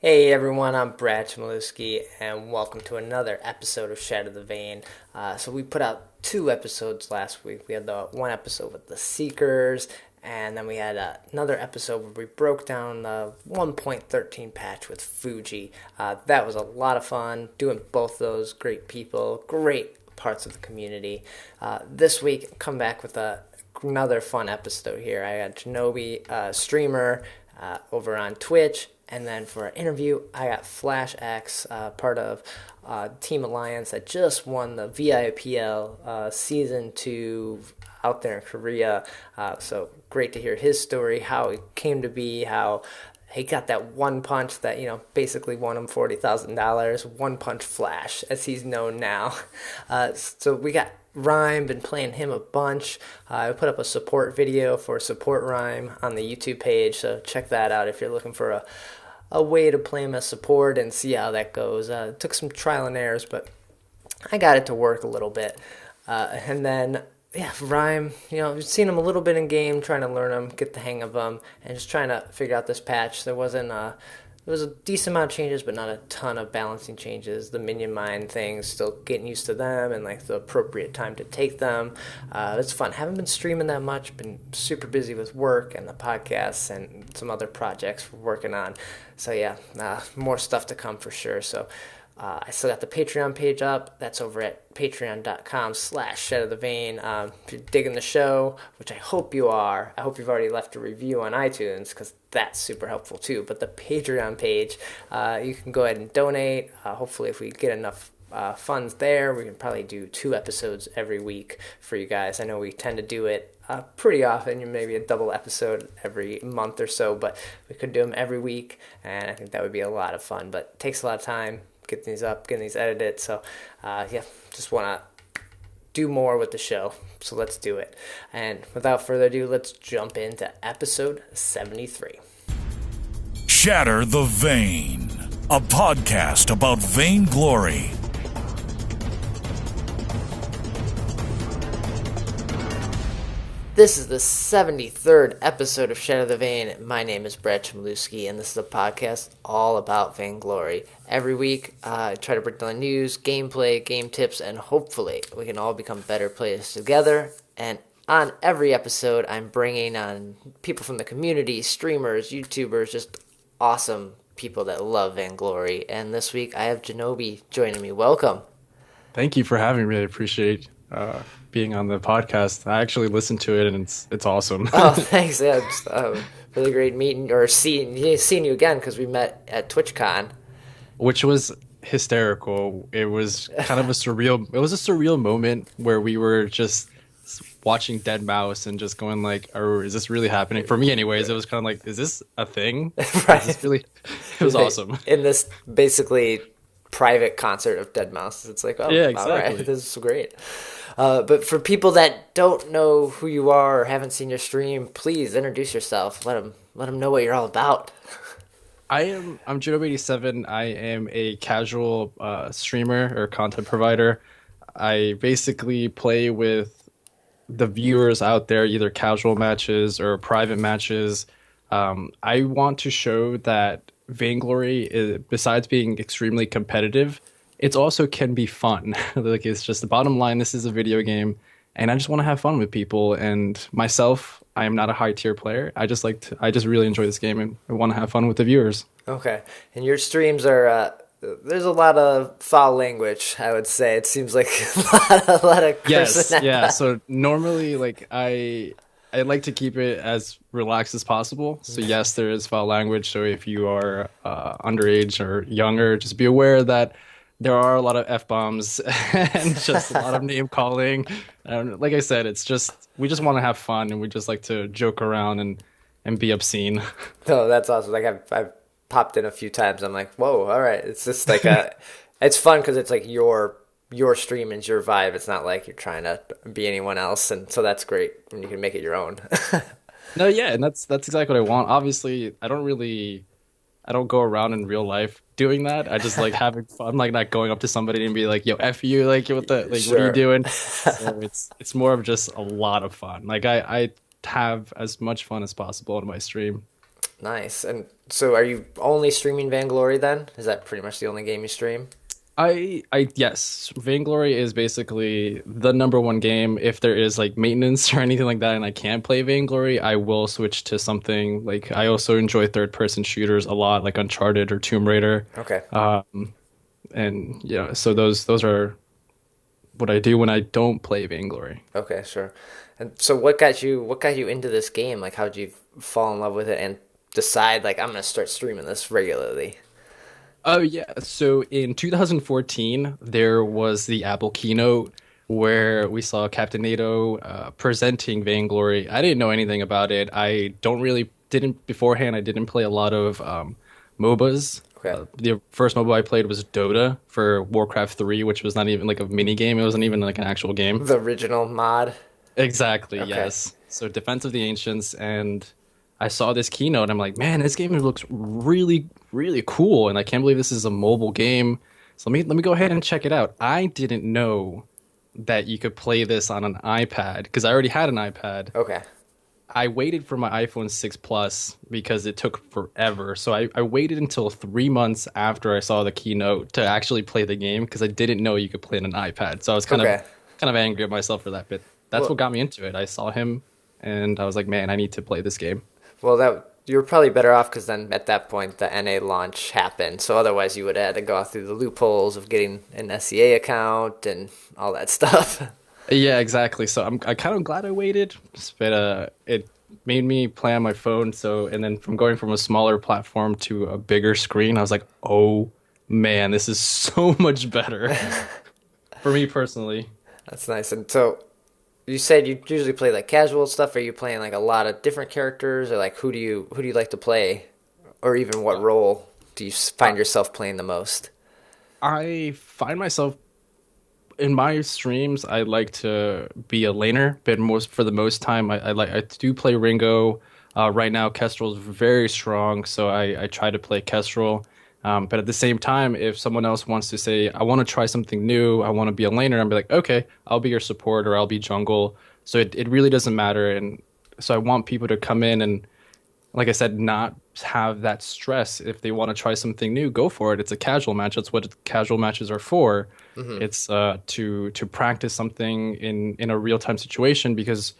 Hey everyone, I'm Brad Chmielewski, and welcome to another episode of Shatter The Vain. So we put out two episodes last week. We had the one episode with the Seekers, and then we had another episode where we broke down the 1.13 patch with FooJee. That was a lot of fun, doing both those great people, great parts of the community. This week, come back with another fun episode here. I got Jonobie, streamer, over on Twitch. And then for our interview, I got FlashX, part of Team Alliance that just won the VIPL Season 2 out there in Korea. So great to hear his story, how it came to be, how he got that one punch that, basically won him $40,000. One Punch Flash, as he's known now. So we got Rhyme, been playing him a bunch. I put up a support video for Support Rhyme on the YouTube page, so check that out if you're looking for a way to play him as support and see how that goes. It took some trial and errors, but I got it to work a little bit. And then, Rhyme, I've seen him a little bit in game, trying to learn him, get the hang of him, and just trying to figure out this patch. There was a decent amount of changes, but not a ton of balancing changes. The minion mine things, still getting used to them and like the appropriate time to take them. It's fun. Haven't been streaming that much. Been super busy with work and the podcasts and some other projects we're working on. So more stuff to come for sure. So I still got the Patreon page up. That's over at patreon.com/shatterthevain. If you're digging the show, which I hope you are, I hope you've already left a review on iTunes because that's super helpful too. But the Patreon page, you can go ahead and donate. Hopefully, if we get enough funds there, we can probably do 2 episodes every week for you guys. I know we tend to do it pretty often, maybe a double episode every month or so, but we could do them every week, and I think that would be a lot of fun. But it takes a lot of time getting these up, getting these edited. So, just want to do more with the show. So let's do it. And without further ado, let's jump into episode 73. Shatter the Vain, a podcast about vainglory. This is the 73rd episode of Shatter the Vain. My name is Brad Chmielewski, and this is a podcast all about vainglory. Every week, I try to break down the news, gameplay, game tips, and hopefully we can all become better players together. And on every episode, I'm bringing on people from the community, streamers, YouTubers, just awesome people that love vainglory. And this week, I have Jonobie joining me. Welcome. Thank you for having me. I appreciate being on the podcast. I actually listened to it, and it's awesome. Oh, thanks. Yeah, just, really great meeting or seeing you again because we met at TwitchCon, which was hysterical. It was kind of a surreal moment where we were just watching Dead Mouse and just going like, "Oh, is this really happening?" For me, anyways, it was kind of like, "Is this a thing?" Right. Is this really? It was awesome. In this basically private concert of Dead Mouse, it's like, oh, yeah, exactly. All right, this is great. But for people that don't know who you are or haven't seen your stream, please introduce yourself. Let them know what you're all about. I'm Jonobie87. I am a casual streamer or content provider. I basically play with the viewers out there, either casual matches or private matches. I want to show that vainglory is, besides being extremely competitive, it also can be fun. Like, it's just the bottom line. This is a video game, and I just want to have fun with people. And myself, I am not a high tier player. I just really enjoy this game, and I want to have fun with the viewers. Okay, and your streams are there's a lot of foul language, I would say. It seems like a lot of cursing. Yes, yeah. So normally, like I like to keep it as relaxed as possible. So yes, there is foul language. So if you are underage or younger, just be aware that there are a lot of F-bombs and just a lot of name calling. Like I said, we just want to have fun, and we just like to joke around and be obscene. Oh, that's awesome. Like I've popped in a few times. I'm like, whoa, all right. It's just like it's fun because it's like your stream and your vibe. It's not like you're trying to be anyone else, and so that's great when you can make it your own. No, yeah, and that's exactly what I want. Obviously, I don't go around in real life doing that. I just like having fun, like not going up to somebody and be like, "Yo, F you," like what Sure. are you doing? So it's more of just a lot of fun. Like I have as much fun as possible on my stream. Nice. And so are you only streaming Vainglory then? Is that pretty much the only game you stream? Yes, Vainglory is basically the number one game. If there is like maintenance or anything like that, and I can't play Vainglory, I will switch to something like I also enjoy third-person shooters a lot, like Uncharted or Tomb Raider. Okay. And yeah, so those are what I do when I don't play Vainglory. Okay, sure. And so what got you into this game? Like how'd you fall in love with it and decide like I'm gonna start streaming this regularly? Oh yeah, so in 2014 there was the Apple keynote where we saw Captain NATO presenting Vainglory. I didn't know anything about it. I don't really didn't beforehand. I didn't play a lot of MOBAs. Okay. The first MOBA I played was Dota for Warcraft 3, which was not even like a mini game. It wasn't even like an actual game. The original mod. Exactly, Okay. yes. So Defense of the Ancients, and I saw this keynote. I'm like, man, this game looks really, really cool, and I can't believe this is a mobile game. So let me go ahead and check it out. I didn't know that you could play this on an iPad because I already had an iPad. Okay. I waited for my iPhone 6 Plus because it took forever. So I waited until 3 months after I saw the keynote to actually play the game because I didn't know you could play on an iPad. So I was Okay. kind of angry at myself for that bit. That's Well, what got me into it. I saw him and I was like, man, I need to play this game. well, that you were probably better off because then at that point the NA launch happened. So otherwise you would have had to go through the loopholes of getting an SEA account and all that stuff. Yeah, exactly. So I kind of glad I waited, but it made me play on my phone. So and then from going from a smaller platform to a bigger screen, I was like, oh man, this is so much better for me personally. That's nice. And so you said you usually play like casual stuff. Are you playing like a lot of different characters, or like who do you like to play, or even what role do you find yourself playing the most? I find myself in my streams, I like to be a laner, but most for the most time, I do play Ringo. Right now, Kestrel is very strong, so I try to play Kestrel. But at the same time, if someone else wants to say, I want to try something new, I want to be a laner, I'll be like, okay, I'll be your support or I'll be jungle. So it really doesn't matter. And so I want people to come in and, like I said, not have that stress. If they want to try something new, go for it. It's a casual match. That's what casual matches are for. It's to practice something in a real time situation. Because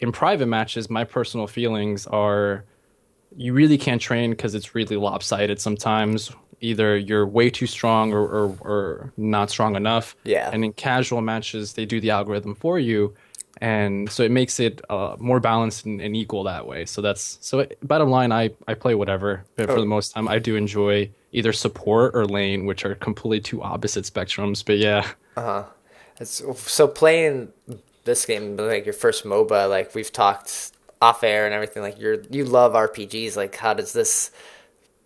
in private matches, my personal feelings are you really can't train because it's really lopsided sometimes. Either you're way too strong or not strong enough. Yeah. And in casual matches, they do the algorithm for you. And so it makes it more balanced and equal that way. So bottom line, I play whatever. But for the most time, I do enjoy either support or lane, which are completely two opposite spectrums. But yeah. So playing this game, like your first MOBA, like we've talked off air and everything, like you love RPGs. Like how does this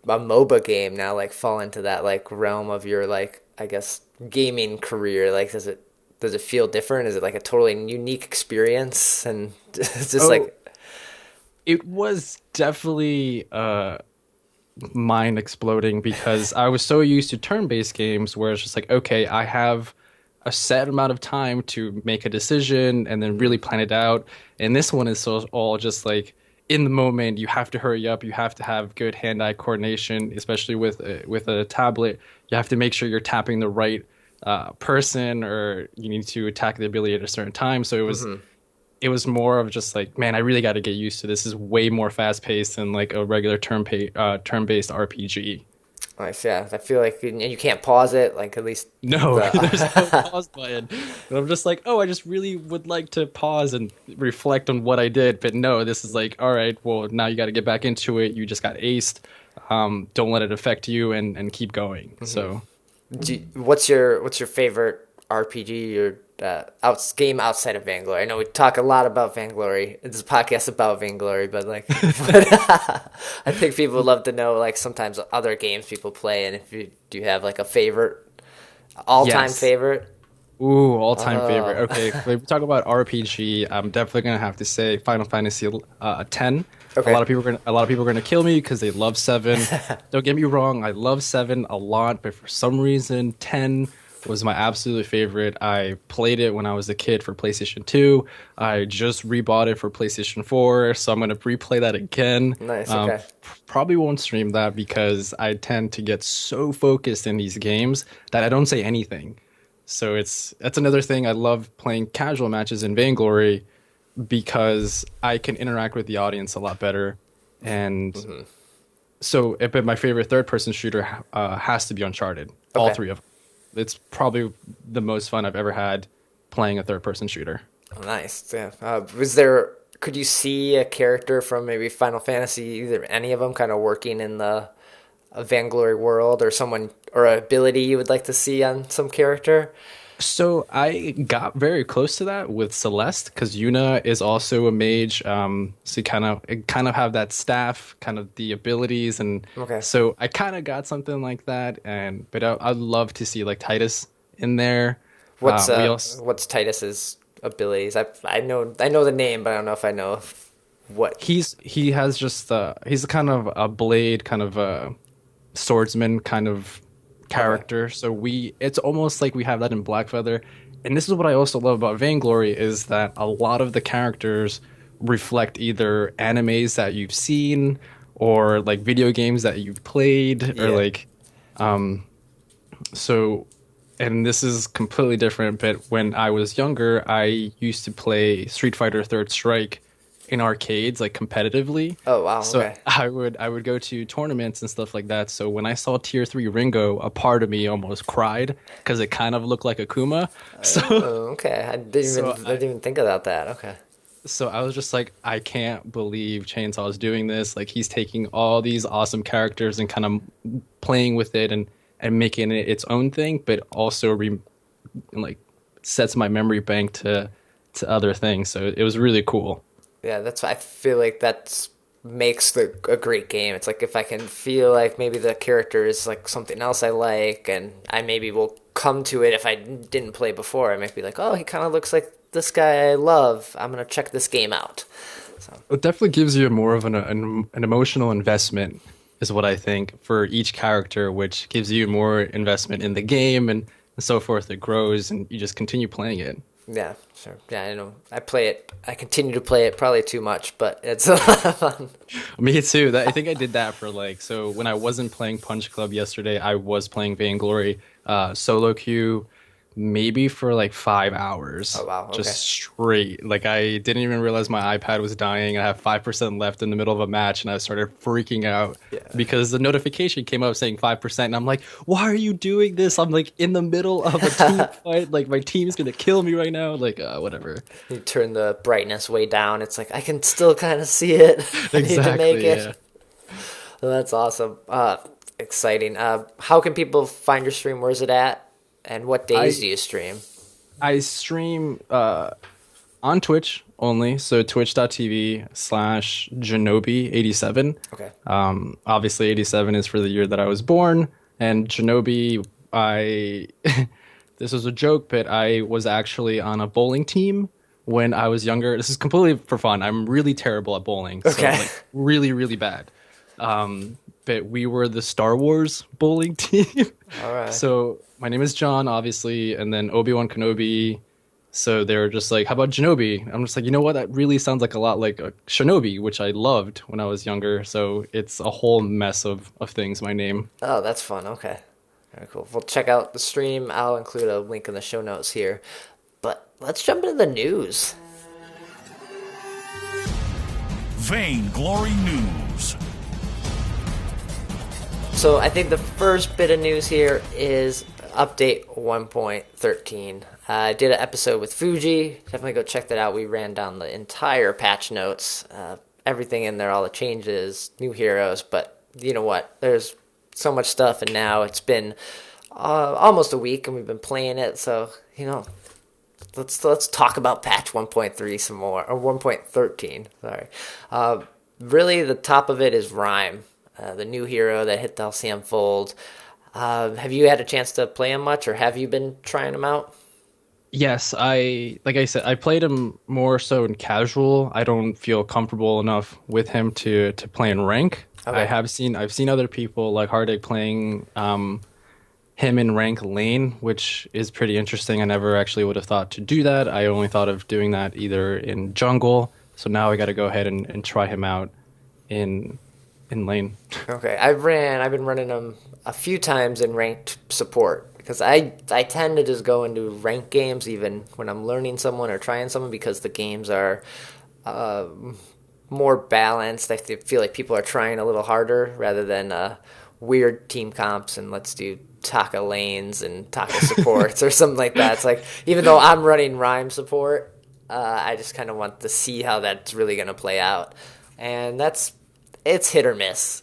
a MOBA game now like fall into that like realm of your like I guess gaming career? Like does it feel different? Is it like a totally unique experience? And it's just like It was definitely mind exploding because I was so used to turn-based games where it's just like, okay, I have a set amount of time to make a decision and then really plan it out. And this one is so all just like in the moment. You have to hurry up. You have to have good hand-eye coordination, especially with a tablet. You have to make sure you're tapping the right person, or you need to attack the ability at a certain time. So it was more of just like, man, I really got to get used to this. This is way more fast-paced than like a regular turn-based RPG. nice, yeah. I feel like you can't pause it. Like at least No, there's no pause button. And I'm just like, oh, I just really would like to pause and reflect on what I did. But no, this is like, all right, well, now you got to get back into it. You just got aced. Don't let it affect you and keep going. So, what's your favorite RPG or game outside of Vainglory? I know we talk a lot about Vainglory. It's a podcast about Vainglory, but like, I think people would love to know like sometimes other games people play, and if you do you have like a favorite, all-time Yes. favorite? ooh, all-time favorite. Okay, if we talk about RPG, I'm definitely gonna have to say Final Fantasy 10. Okay. A lot of people are gonna kill me because they love 7. Don't get me wrong, I love 7 a lot, but for some reason 10 was my absolute favorite. I played it when I was a kid for PlayStation 2. I just rebought it for PlayStation 4, so I'm going to replay that again. Nice. Okay. Probably won't stream that because I tend to get so focused in these games that I don't say anything. So that's another thing. I love playing casual matches in Vainglory because I can interact with the audience a lot better. And so, but my favorite third-person shooter has to be Uncharted. All Okay. three of them. It's probably the most fun I've ever had playing a third-person shooter. Oh, nice. Yeah. Was there? Could you see a character from maybe Final Fantasy, either any of them, kind of working in the Vainglory world, or someone or an ability you would like to see on some character? So I got very close to that with Celeste because Yuna is also a mage. So you kind of have that staff, kind of the abilities, and Okay. so I kind of got something like that. But I'd love to see like Titus in there. We also What's Titus's abilities? I know the name, but I don't know if I know what. he has just he's kind of a blade, kind of a swordsman kind of character. So it's almost like we have that in Blackfeather. And this is what I also love about Vainglory is that a lot of the characters reflect either animes that you've seen or like video games that you've played or Yeah. like so and this is completely different, but when I was younger, I used to play Street Fighter Third Strike in arcades, like competitively. Oh wow. So Okay. I would go to tournaments and stuff like that. So when I saw Tier 3 Ringo, a part of me almost cried because it kind of looked like Akuma. So Oh, okay. So I didn't even think about that. Okay. so I was just like, I can't believe Chainsaw is doing this. Like he's taking all these awesome characters and kind of playing with it and making it its own thing, but also like sets my memory bank to other things. So it was really cool. Yeah, I feel like that's makes a great game. It's like if I can feel like maybe the character is like something else I like, and I maybe will come to it if I didn't play before. I might be like, oh, he kind of looks like this guy I love. I'm gonna check this game out. It definitely gives you more of an emotional investment, is what I think, for each character, which gives you more investment in the game and so forth. It grows and you just continue playing it. Yeah, sure. Yeah, I know. I play it. I continue to play it probably too much, but it's a lot of fun. Me too. I think I did that for so when I wasn't playing Punch Club yesterday, I was playing Vainglory solo queue maybe for like 5 hours. Oh wow. Okay. Just straight. Like I didn't even realize my iPad was dying. I have 5% left in the middle of a match and I started freaking out because the notification came up saying 5% and I'm like, why are you doing this? I'm like in the middle of a team fight. Like my team's gonna kill me right now. Like whatever. You turn the brightness way down. It's like I can still kind of see it. I need to make it. Yeah. Well, that's awesome. Exciting. How can people find your stream? Where's it at? And what days do you stream? I stream on Twitch only, so twitch.tv/Jonobie87. Okay. Obviously 87 is for the year that I was born, and Jonobie, this was a joke, but I was actually on a bowling team when I was younger. This is completely for fun. I'm really terrible at bowling. So Okay. like really, really bad. But we were the Star Wars bowling team. All right. So my name is John, obviously, and then Obi-Wan Kenobi. So they were just like, how about Jonobie? I'm just like, you know what? That really sounds like a lot like a Shinobi, which I loved when I was younger. So it's a whole mess of things, my name. Oh, that's fun. Okay. Very cool. Well, check out the stream. I'll include a link in the show notes here. But let's jump into the news. Vainglory News. So I think the first bit of news here is update 1.13. I did an episode with FooJee. Definitely go check that out. We ran down the entire patch notes, everything in there, all the changes, new heroes. But you know what? There's so much stuff, and now it's been almost a week, and we've been playing it. So let's talk about patch 1.3 some more, or 1.13. Sorry. Really, the top of it is Reims. The new hero that hit the LCM Fold. Have you had a chance to play him much, or have you been trying him out? Yes, like I said, I played him more so in casual. I don't feel comfortable enough with him to play in rank. Okay. I've seen other people like Hardig playing him in rank lane, which is pretty interesting. I never actually would have thought to do that. I only thought of doing that either in jungle. So now I got to go ahead and try him out in lane. Okay, I've been running them a few times in ranked support because I tend to just go into ranked games even when I'm learning someone or trying someone because the games are uh, more balanced. I feel like people are trying a little harder rather than weird team comps and let's do Taka lanes and Taka supports or something like that. It's like even though I'm running Rhyme support, I just kind of want to see how that's really going to play out, and it's hit or miss.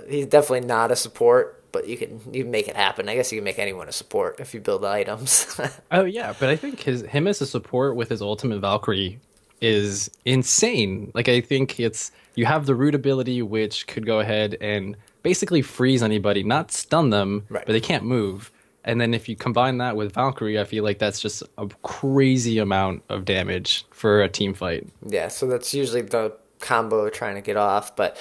He's definitely not a support, but you can make it happen. I guess you can make anyone a support if you build items. Oh yeah, but I think him as a support with his ultimate Valkyrie is insane. Like I think it's you have the root ability which could go ahead and basically freeze anybody, not stun them, Right. but they can't move. And then if you combine that with Valkyrie, I feel like that's just a crazy amount of damage for a team fight. Yeah, so that's usually the combo trying to get off, but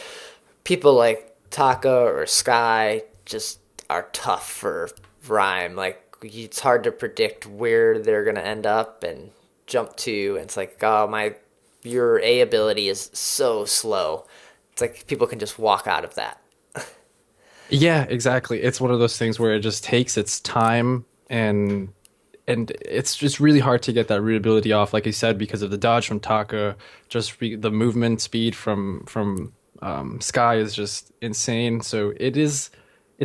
people like Taka or Sky just are tough for Rhyme. Like it's hard to predict where they're gonna end up and jump to. And it's like, oh my, your A ability is so slow. It's like people can just walk out of that. Yeah, exactly. It's one of those things where it just takes its time and it's just really hard to get that root ability off, like you said, because of the dodge from Taka. The movement speed from Sky is just insane. So it's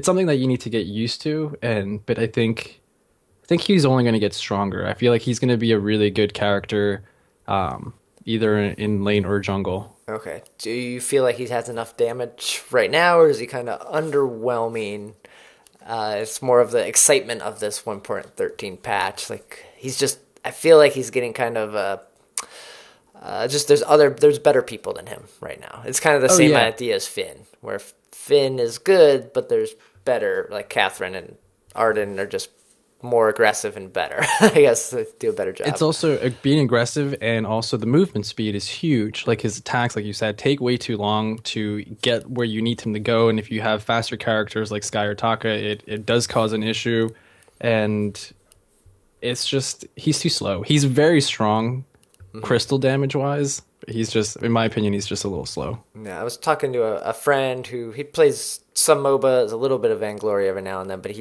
something that you need to get used to. But I think he's only going to get stronger. I feel like he's going to be a really good character, either in lane or jungle. Okay. Do you feel like he has enough damage right now, or is he kind of underwhelming? It's more of the excitement of this 1.13 patch. Like I feel like he's getting kind of just there's better people than him right now. It's kind of the Oh same yeah. idea as Finn, where Finn is good, but there's better. Like Catherine and Arden are just more aggressive and better. I guess they do a better job. It's also being aggressive, and also the movement speed is huge. Like his attacks, like you said, take way too long to get where you need him to go. And if you have faster characters like Sky or Taka, it does cause an issue. And it's just, he's too slow. He's very strong, crystal damage wise. But he's just, in my opinion, he's just a little slow. Yeah, I was talking to a friend who he plays some MOBAs, a little bit of Vainglory every now and then, but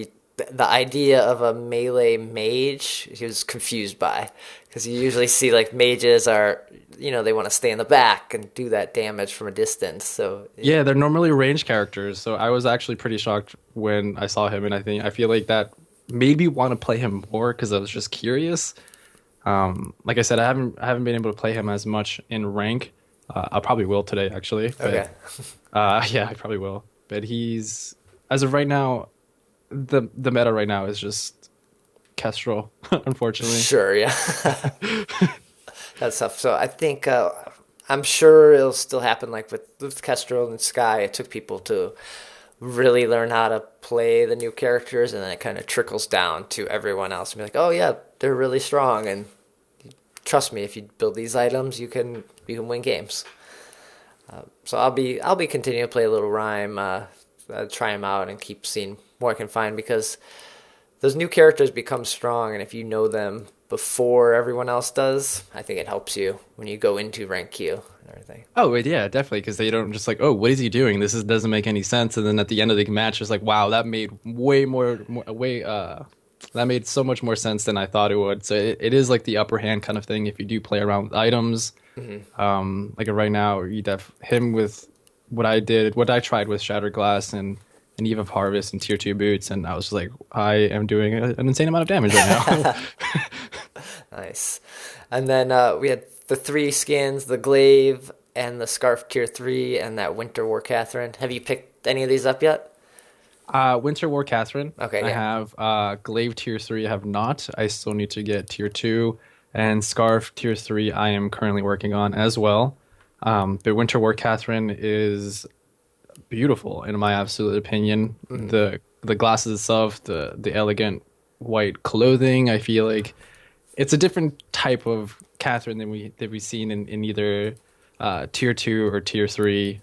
the idea of a melee mage he was confused by, because you usually see like mages are, they want to stay in the back and do that damage from a distance. So Yeah, they're normally range characters. So I was actually pretty shocked when I saw him, and I feel like that made me want to play him more because I was just curious. Like I said, I haven't been able to play him as much in rank. I probably will today, actually. But, okay. yeah, I probably will. But he's, as of right now, the meta right now is just Kestrel, unfortunately. Sure, yeah. That's tough. So I think I'm sure it'll still happen like with Kestrel and Sky. It took people to really learn how to play the new characters, and then it kind of trickles down to everyone else and be like, oh yeah, they're really strong, and trust me, if you build these items, you can win games. So I'll be continuing to play a little Rhyme, try him out, and keep seeing what I can find, because those new characters become strong, and if you know them before everyone else does, I think it helps you when you go into rank Q and everything. Oh, yeah, definitely, because they don't just like, oh, what is he doing? Doesn't make any sense. And then at the end of the match, it's like, wow, that made that made so much more sense than I thought it would. So it is like the upper hand kind of thing if you do play around with items. Mm-hmm. Like right now, him with what I tried with Shattered Glass and Eve of Harvest and Tier 2 boots, and I was just like, I am doing an insane amount of damage right now. Nice. And then we had the 3 skins, the Glaive and the Scarf Tier 3 and that Winter War Catherine. Have you picked any of these up yet? Winter War Catherine. Okay, I yeah. have Glaive Tier 3. I have not. I still need to get Tier 2. And Scarf Tier 3 I am currently working on as well. But Winter War Catherine is beautiful in my absolute opinion. Mm-hmm. The glasses itself, the elegant white clothing, I feel like it's a different type of Catherine than we've seen in either Tier 2 or Tier 3.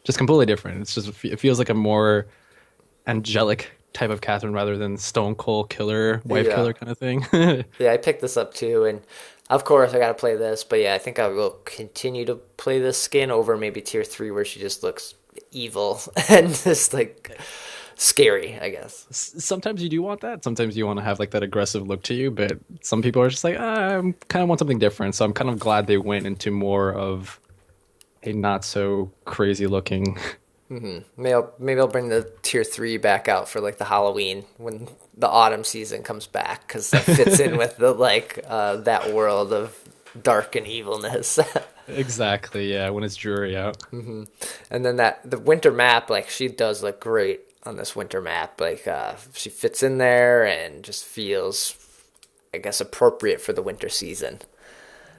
Just completely different. It feels like a more angelic type of Catherine rather than Stone Cold Killer, wife Yeah. killer kind of thing. Yeah, I picked this up too, and of course I gotta play this. But yeah, I think I will continue to play this skin over maybe tier 3, where she just looks evil and just like scary, I guess. Sometimes you do want that. Sometimes you want to have like that aggressive look to you, but some people are just like, I kind of want something different. So I'm kind of glad they went into more of a not so crazy looking. Maybe I'll bring the tier 3 back out for like the Halloween when the autumn season comes back, because that fits in with the that world of dark and evilness. Exactly, yeah, when it's jury out. And then the winter map, like she does look great on this winter map. Like she fits in there and just feels, I guess, appropriate for the winter season.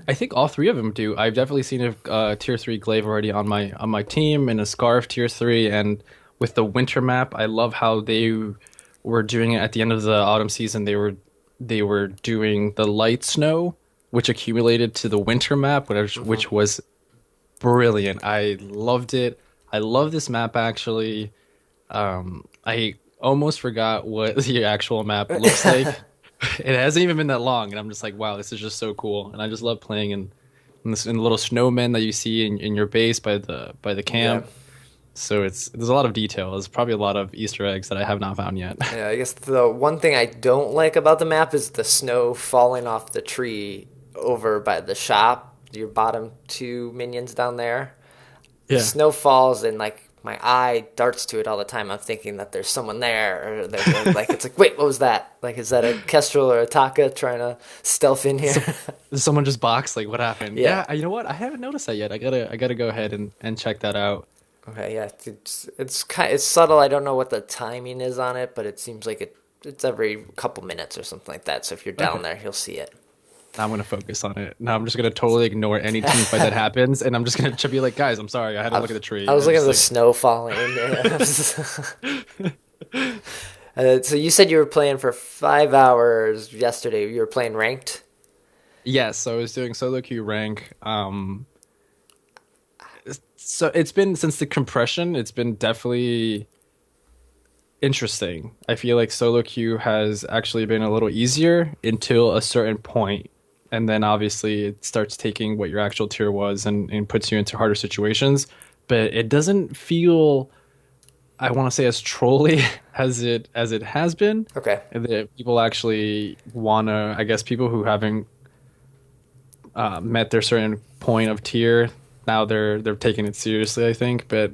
I think all three of them do. I've definitely seen a tier three glaive already on my team and a scarf tier three. And with the winter map, I love how they were doing it at the end of the autumn season. They were doing the light snow, which accumulated to the winter map, which was brilliant. I loved it. I love this map actually. I almost forgot what the actual map looks like. It hasn't even been that long, and I'm just like, wow, this is just so cool. And I just love playing in the little snowmen that you see in your base by the Yeah. camp. So there's a lot of detail. There's probably a lot of Easter eggs that I have not found yet. Yeah, I guess the one thing I don't like about the map is the snow falling off the tree over by the shop. Your bottom two minions down there. The Yeah. snow falls and like my eye darts to it all the time. I'm thinking that there's someone there, or like it's like, wait, what was that? Like, is that a Kestrel or a Taka trying to stealth in here? Someone just boxed. Like, what happened? Yeah. Yeah, you know what? I haven't noticed that yet. I gotta go ahead and check that out. Okay, yeah, it's subtle. I don't know what the timing is on it, but it seems like it's every couple minutes or something like that. So if you're down Okay. there, you'll see it. Now I'm gonna focus on it. Now I'm just gonna totally ignore any team fight that happens, and I'm just gonna be like, guys, I'm sorry, I had to look at the tree. I was I'm looking at just the like, snow falling. So you said you were playing for 5 hours yesterday. You were playing ranked. yes, so I was doing solo queue rank. So it's been since the compression, it's been definitely interesting. I feel like solo queue has actually been a little easier until a certain point, and then obviously it starts taking what your actual tier was and puts you into harder situations. But it doesn't feel, I want to say, as trolly as it has been. Okay. And that people actually wanna, I guess, people who haven't met their certain point of tier, now they're taking it seriously, I think. But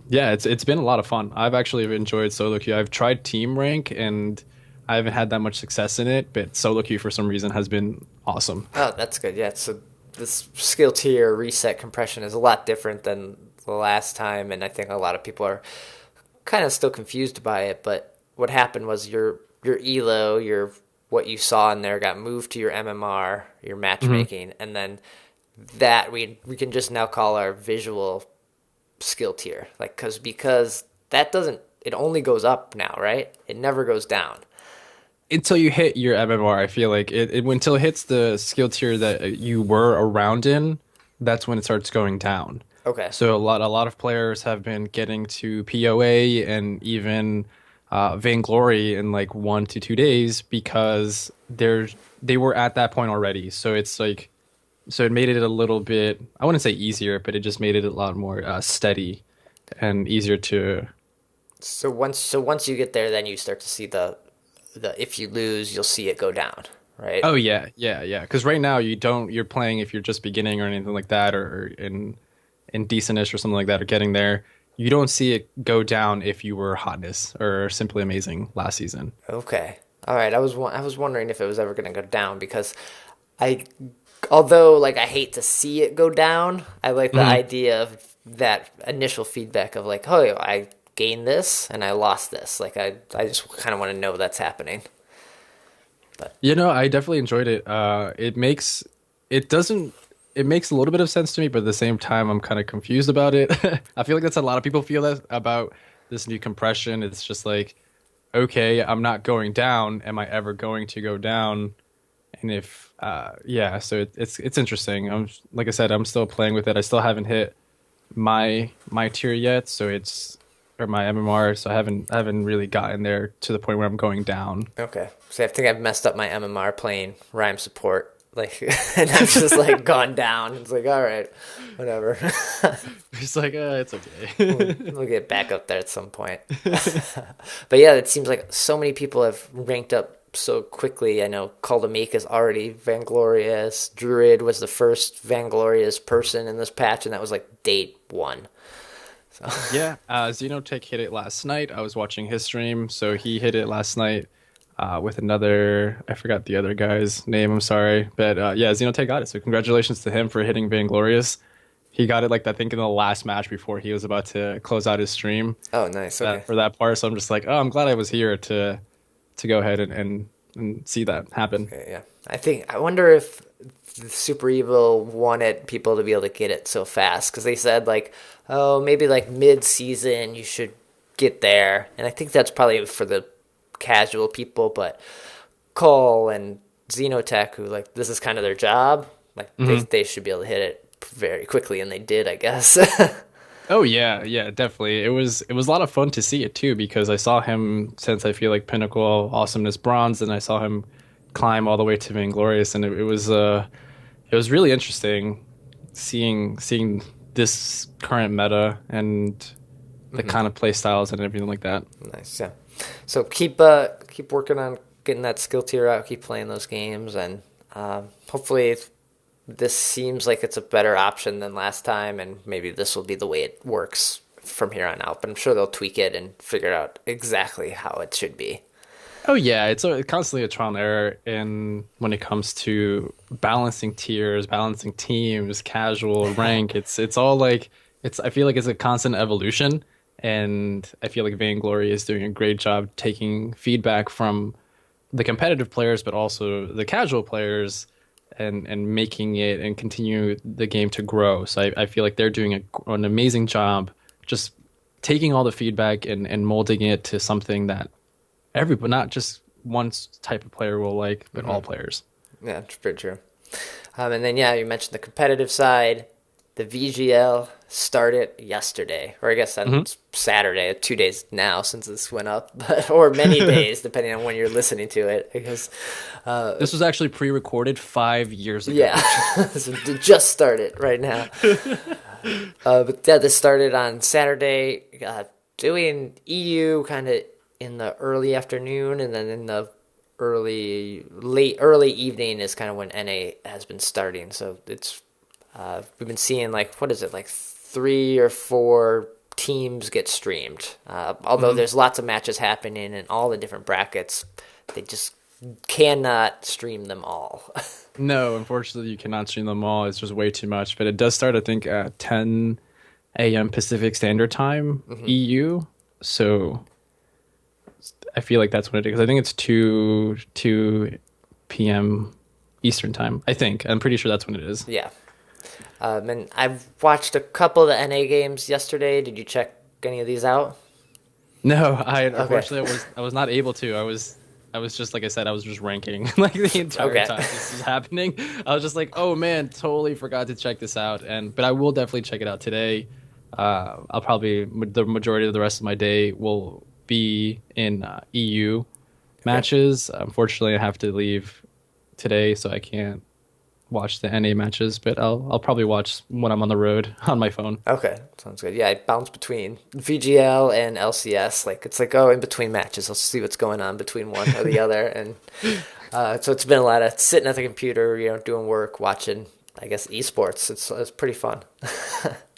yeah, it's been a lot of fun. I've actually enjoyed solo queue. I've tried team rank and I haven't had that much success in it, but solo queue for some reason has been awesome. Oh, that's good. Yeah. So this skill tier reset compression is a lot different than the last time, and I think a lot of people are kind of still confused by it. But what happened was your elo, your what you saw in there got moved to your MMR, your matchmaking, and then that we can just now call our visual skill tier, like because that doesn't, it only goes up now, right? It never goes down. Until you hit your MMR, I feel like until it hits the skill tier that you were around in, that's when it starts going down. Okay. So a lot of players have been getting to POA and even Vainglory in like 1 to 2 days because they were at that point already. So it's like, so it made it a little bit, I wouldn't say easier, but it just made it a lot more steady and easier to. So once you get there, then you start to see the if you lose, you'll see it go down, right? Oh yeah, yeah, yeah. Because right now you're playing if you're just beginning or anything like that, or in decentish or something like that, or getting there. You don't see it go down if you were hotness or simply amazing last season. Okay. All right. I was wondering if it was ever going to go down, because I, although like I hate to see it go down, I like the idea of that initial feedback of like, oh, I gained this and I lost this. Like I just kind of want to know that's happening. You know, I definitely enjoyed it. It doesn't it makes a little bit of sense to me, but at the same time, I'm kind of confused about it. I feel like that's a lot of people feel that about this new compression. It's just like, okay, I'm not going down. Am I ever going to go down? And if, yeah, so it's interesting. Like I said, I'm still playing with it. I still haven't hit my tier yet, so or my MMR, so I haven't really gotten there to the point where I'm going down. Okay. So I think I've messed up my MMR playing Rhyme support. Like, and I've just like gone down. It's like, all right, whatever. It's like, it's we'll, okay. we'll get back up there at some point. But yeah, it seems like so many people have ranked up so quickly. I know Caldemeek is already Vanglorious. Druid was the first Vanglorious person in this patch, and that was like date one. So Yeah, Xenotech hit it last night. I was watching his stream, so he hit it last night with another. I forgot the other guy's name. I'm sorry, but yeah, Xenotech got it. So congratulations to him for hitting Vainglorious. He got it like I think in the last match before he was about to close out his stream. oh, nice. Okay. For that part. So I'm just like, oh, I'm glad I was here to go ahead and see that happen. Okay, yeah. I wonder if the Super Evil wanted people to be able to get it so fast because they said like, oh, maybe like mid-season you should get there, and I think that's probably for the casual people. But Cole and Xenotech, who like this is kind of their job, like they should be able to hit it very quickly, and they did, I guess. Oh yeah, yeah, definitely. It was a lot of fun to see it too because I saw him since I feel like Pinnacle Awesomeness Bronze, and I saw him climb all the way to Vainglorious, and it was really interesting seeing this current meta and the kind of play styles and everything like that. Nice, yeah. So keep working on getting that skill tier out. Keep playing those games, and hopefully this seems like it's a better option than last time, and maybe this will be the way it works from here on out. But I'm sure they'll tweak it and figure out exactly how it should be. Oh yeah, it's constantly a trial and error in when it comes to balancing tiers, balancing teams, casual, rank. It's all like I feel like it's a constant evolution, and I feel like Vainglory is doing a great job taking feedback from the competitive players, but also the casual players, and making it and continue the game to grow. So I feel like they're doing an amazing job just taking all the feedback and molding it to something that everybody, not just one type of player will like, but all players. Yeah, it's pretty true. And then, yeah, you mentioned the competitive side. The VGL started yesterday, or I guess that's Saturday, 2 days now since this went up, but or many days, depending on when you're listening to it. Because this was actually pre-recorded 5 years ago. yeah, so it just started right now. But yeah, this started on Saturday, doing EU kind of in the early afternoon, and then in the early evening is kind of when NA has been starting. So it's we've been seeing like what is it, like 3 or 4 teams get streamed. Although there's lots of matches happening in all the different brackets, they just cannot stream them all. No, unfortunately, you cannot stream them all. It's just way too much. But it does start, I think, at 10 a.m. Pacific Standard Time, EU. So I feel like that's what it is. I think it's 2 p.m. Eastern Time. I think. I'm pretty sure that's when it is. Yeah. And I've watched a couple of the NA games yesterday. Did you check any of these out? No, unfortunately I was not able to. I was just, like I said, I was just ranking like the entire time this is happening. I was just like, oh man, totally forgot to check this out. But I will definitely check it out today. I'll probably, the majority of the rest of my day will be in EU matches. Unfortunately, I have to leave today, so I can't watch the NA matches, but I'll probably watch when I'm on the road on my phone. Okay, sounds good. Yeah, I bounce between VGL and LCS. Like it's like, oh, in between matches, I'll see what's going on between one or the other. And so it's been a lot of sitting at the computer, doing work, watching, I guess, eSports. It's pretty fun.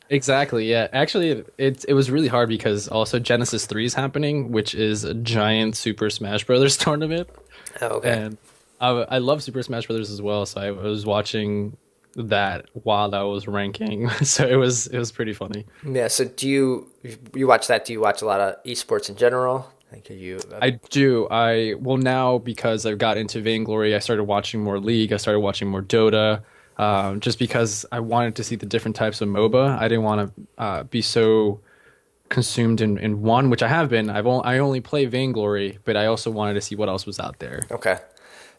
Exactly, yeah. Actually, it was really hard because also Genesis 3 is happening, which is a giant Super Smash Brothers tournament. Oh, okay. And I love Super Smash Brothers as well, so I was watching that while I was ranking. So it was pretty funny. Yeah. So do you watch that? Do you watch a lot of esports in general? Like, are you? I do. Well, now because I've got into Vainglory, I started watching more League. I started watching more Dota. Just because I wanted to see the different types of MOBA. I didn't want to be so consumed in one, which I have been. I only play Vainglory, but I also wanted to see what else was out there. Okay.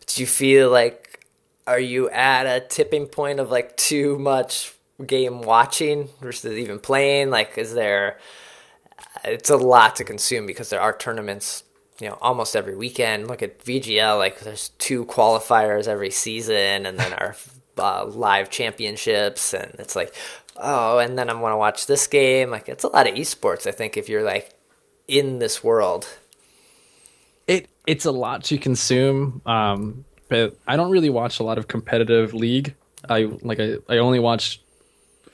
Do you feel like, are you at a tipping point of like too much game watching versus even playing? Like, is there, it's a lot to consume because there are tournaments, almost every weekend. Look at VGL, like there's 2 qualifiers every season, and then our live championships, and it's like, oh, and then I want to watch this game. Like, it's a lot of esports, I think, if you're like in this world. It's a lot to consume, but I don't really watch a lot of competitive league. I only watch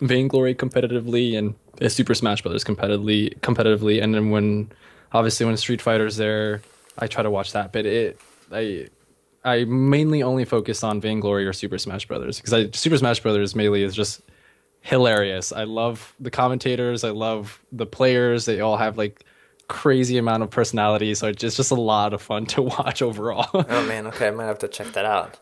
Vainglory competitively and Super Smash Brothers competitively, and then when Street Fighter's there, I try to watch that. But I mainly only focus on Vainglory or Super Smash Brothers because Super Smash Brothers mainly is just hilarious. I love the commentators. I love the players. They all have like crazy amount of personality, so it's just a lot of fun to watch overall. Oh man, okay, I might have to check that out.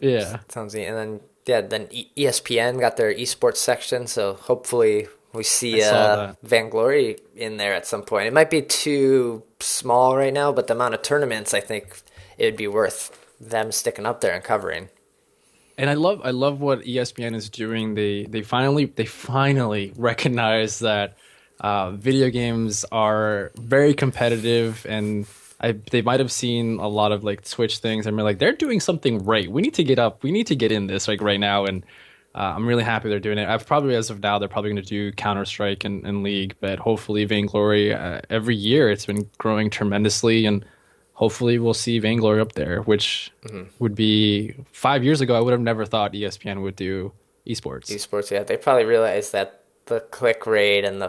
Yeah. Sounds neat. And then ESPN got their esports section, so hopefully we see I saw that. Vainglory in there at some point. It might be too small right now, but the amount of tournaments, I think it would be worth them sticking up there and covering. And I love what ESPN is doing. They finally recognize that video games are very competitive, and they might have seen a lot of like Twitch things and they're doing something right. We need to get up. We need to get in this like right now, and I'm really happy they're doing it. As of now, they're probably going to do Counter-Strike and League, but hopefully Vainglory, every year it's been growing tremendously, and hopefully we'll see Vainglory up there, which would be 5 years ago. I would have never thought ESPN would do esports. Esports, yeah. They probably realized that the click rate and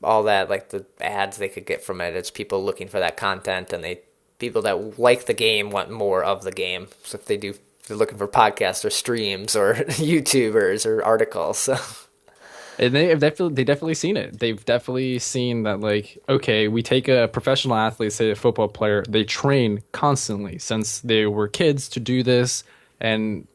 all that, like the ads they could get from it, it's people looking for that content, and people that like the game want more of the game. So if they're looking for podcasts or streams or YouTubers or articles. So. And they've definitely seen it. They've definitely seen that, like, okay, we take a professional athlete, say a football player, they train constantly since they were kids to do this, and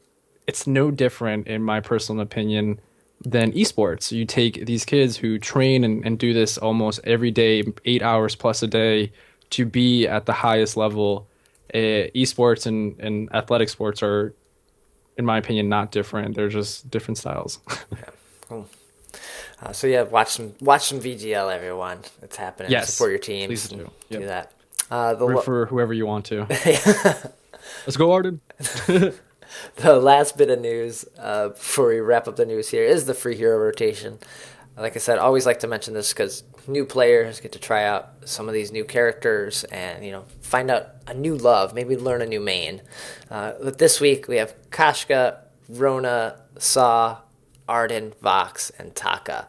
it's no different, in my personal opinion, than esports. You take these kids who train and do this almost every day, 8 hours plus a day, to be at the highest level. Esports and athletic sports are, in my opinion, not different. They're just different styles. Yeah, cool. So yeah, watch some VGL, everyone. It's happening. Yes, support your teams. please do. Yep. Do that. Root for whoever you want to. Let's go, Arden. The last bit of news before we wrap up the news here is the free hero rotation. Like I said, I always like to mention this because new players get to try out some of these new characters and, find out a new love, maybe learn a new main. But this week we have Kashka, Rona, Saw, Arden, Vox, and Taka.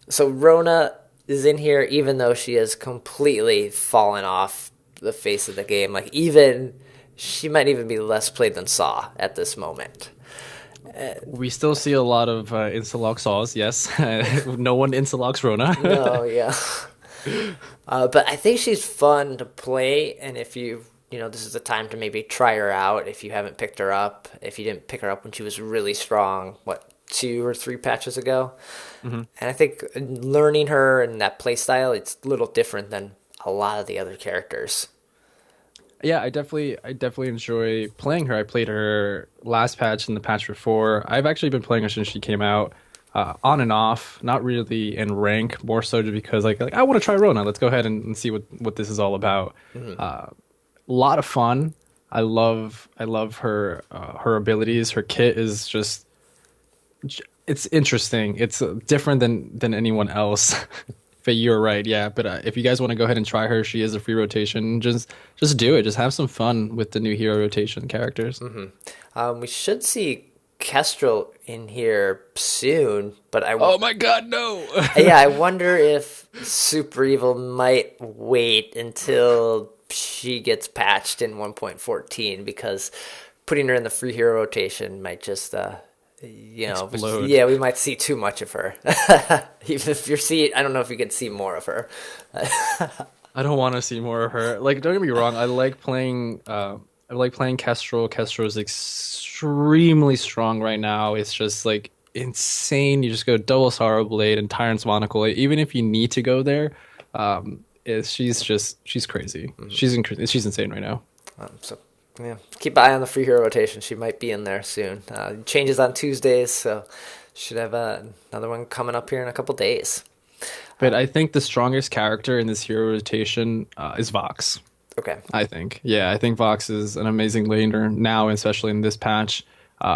So Rona is in here even though she has completely fallen off the face of the game. Like, she might even be less played than Saw at this moment. We still see a lot of Insta-lock Saws, yes. No one Insta-locks Rona. No, yeah. But I think she's fun to play, and if this is the time to maybe try her out if you haven't picked her up. If you didn't pick her up when she was really strong, 2 or 3 patches ago. Mm-hmm. And I think learning her and that play style, it's a little different than a lot of the other characters. Yeah, I definitely enjoy playing her. I played her last patch and the patch before. I've actually been playing her since she came out, on and off, not really in rank, more so just because like I want to try Rona. Let's go ahead and see what this is all about. Mm-hmm. A lot of fun. I love her abilities. Her kit is just, it's interesting. It's different than anyone else. But you're right, yeah. But if you guys want to go ahead and try her, she is a free rotation. Just do it. Just have some fun with the new hero rotation characters. Mm-hmm. We should see Kestrel in here soon, but oh my god, no! Yeah, I wonder if Super Evil might wait until she gets patched in 1.14, because putting her in the free hero rotation might just explode. Yeah, we might see too much of her. Even if I don't know if you can see more of her. I don't want to see more of her. Like, don't get me wrong, I like playing Kestrel. Kestrel is extremely strong right now. It's just like insane. You just go double Sorrow Blade and Tyrant's Monocle. Even if you need to go there, she's crazy. Mm-hmm. She's insane right now. So yeah, keep an eye on the free hero rotation. She might be in there soon. Changes on Tuesdays, so should have another one coming up here in a couple days. But I think the strongest character in this hero rotation is Vox. Okay. I think Vox is an amazing laner now, especially in this patch.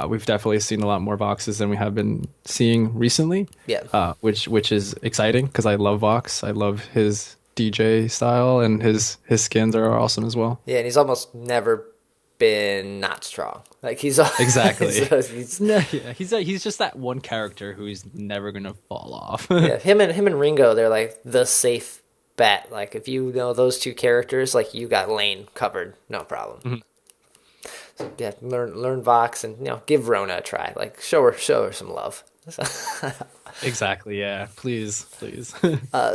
We've definitely seen a lot more Voxes than we have been seeing recently. Yeah. Which is exciting because I love Vox. I love his DJ style, and his skins are awesome as well. Yeah, and he's almost never been not strong. Like he's Exactly. he's No, yeah, he's just that one character who's never gonna fall off. yeah, him and Ringo, they're like the safe bet. Like if you know those two characters, like you got lane covered, no problem. Mm-hmm. So yeah, learn Vox and give Rona a try. Like show her some love. Exactly. Yeah. Please.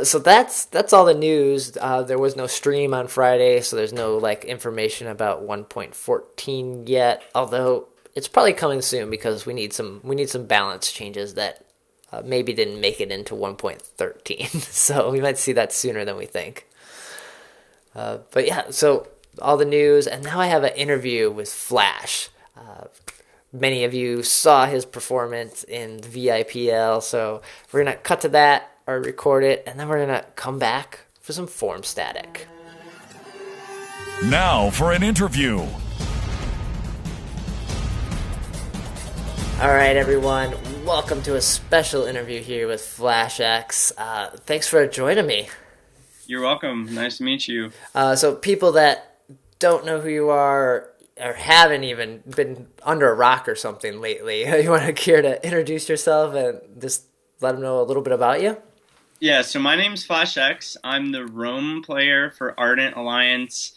So that's all the news. There was no stream on Friday, so there's no like information about 1.14 yet. Although it's probably coming soon because we need some balance changes that maybe didn't make it into 1.13. So we might see that sooner than we think. But yeah, so all the news, and now I have an interview with Flash. Many of you saw his performance in the VIPL, so we're going to cut to that or record it, and then we're going to come back for some form static. Now for an interview. All right, everyone. Welcome to a special interview here with FlashX. Thanks for joining me. You're welcome. Nice to meet you. So people that don't know who you are or haven't even been under a rock or something lately, you want to care to introduce yourself and just let them know a little bit about you? Yeah, so my name's FlashX. I'm the Rome player for Ardent Alliance.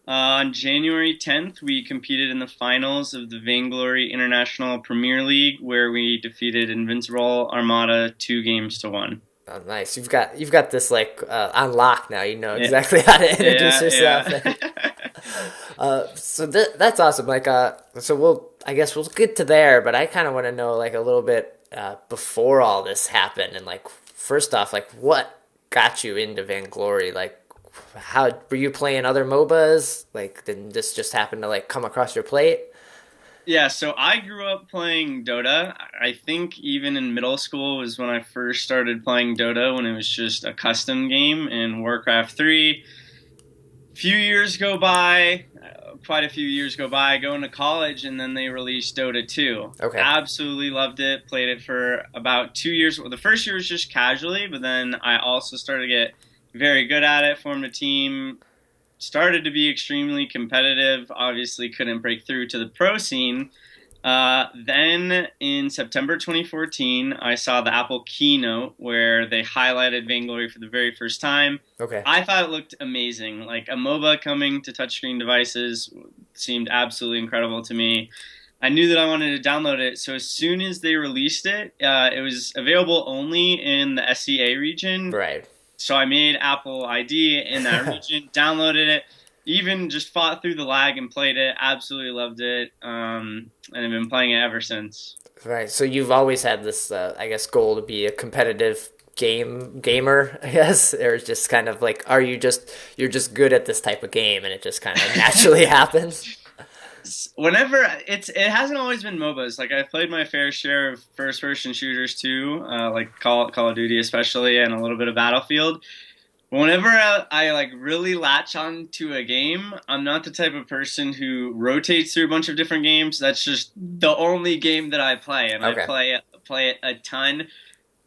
On January 10th, we competed in the finals of the Vainglory International Premier League, where we defeated Invincible Armada 2-1. Oh, nice. You've got this like on lock now. You know exactly how to introduce yourself. Yeah. So that's awesome. Like, so I guess we'll get to there, but I kind of want to know like a little bit before all this happened, and like first off, like what got you into Vainglory? Like, how were you playing other MOBAs? Like, did this just happen to like come across your plate? Yeah, so I grew up playing Dota. I think even in middle school was when I first started playing Dota, when it was just a custom game in Warcraft 3. Quite a few years go by, going to college, and then they released Dota 2. Okay. Absolutely loved it. Played it for about 2 years. Well, the first year was just casually, but then I also started to get very good at it, formed a team, started to be extremely competitive, obviously couldn't break through to the pro scene. Then in September 2014, I saw the Apple keynote where they highlighted Vainglory for the very first time. Okay. I thought it looked amazing. Like a MOBA coming to touchscreen devices seemed absolutely incredible to me. I knew that I wanted to download it, so as soon as they released it, it was available only in the SCA region. Right. So I made Apple ID in that region, downloaded it, even just fought through the lag and played it. Absolutely loved it, and I've been playing it ever since. Right. So you've always had this, I guess, goal to be a competitive gamer, I guess, or just kind of like, you're just good at this type of game, and it just kind of naturally happens. Whenever it hasn't always been MOBAs. Like I've played my fair share of first-person shooters too, like Call of Duty especially, and a little bit of Battlefield. Whenever I like really latch on to a game, I'm not the type of person who rotates through a bunch of different games. That's just the only game that I play, and Okay. I play it a ton.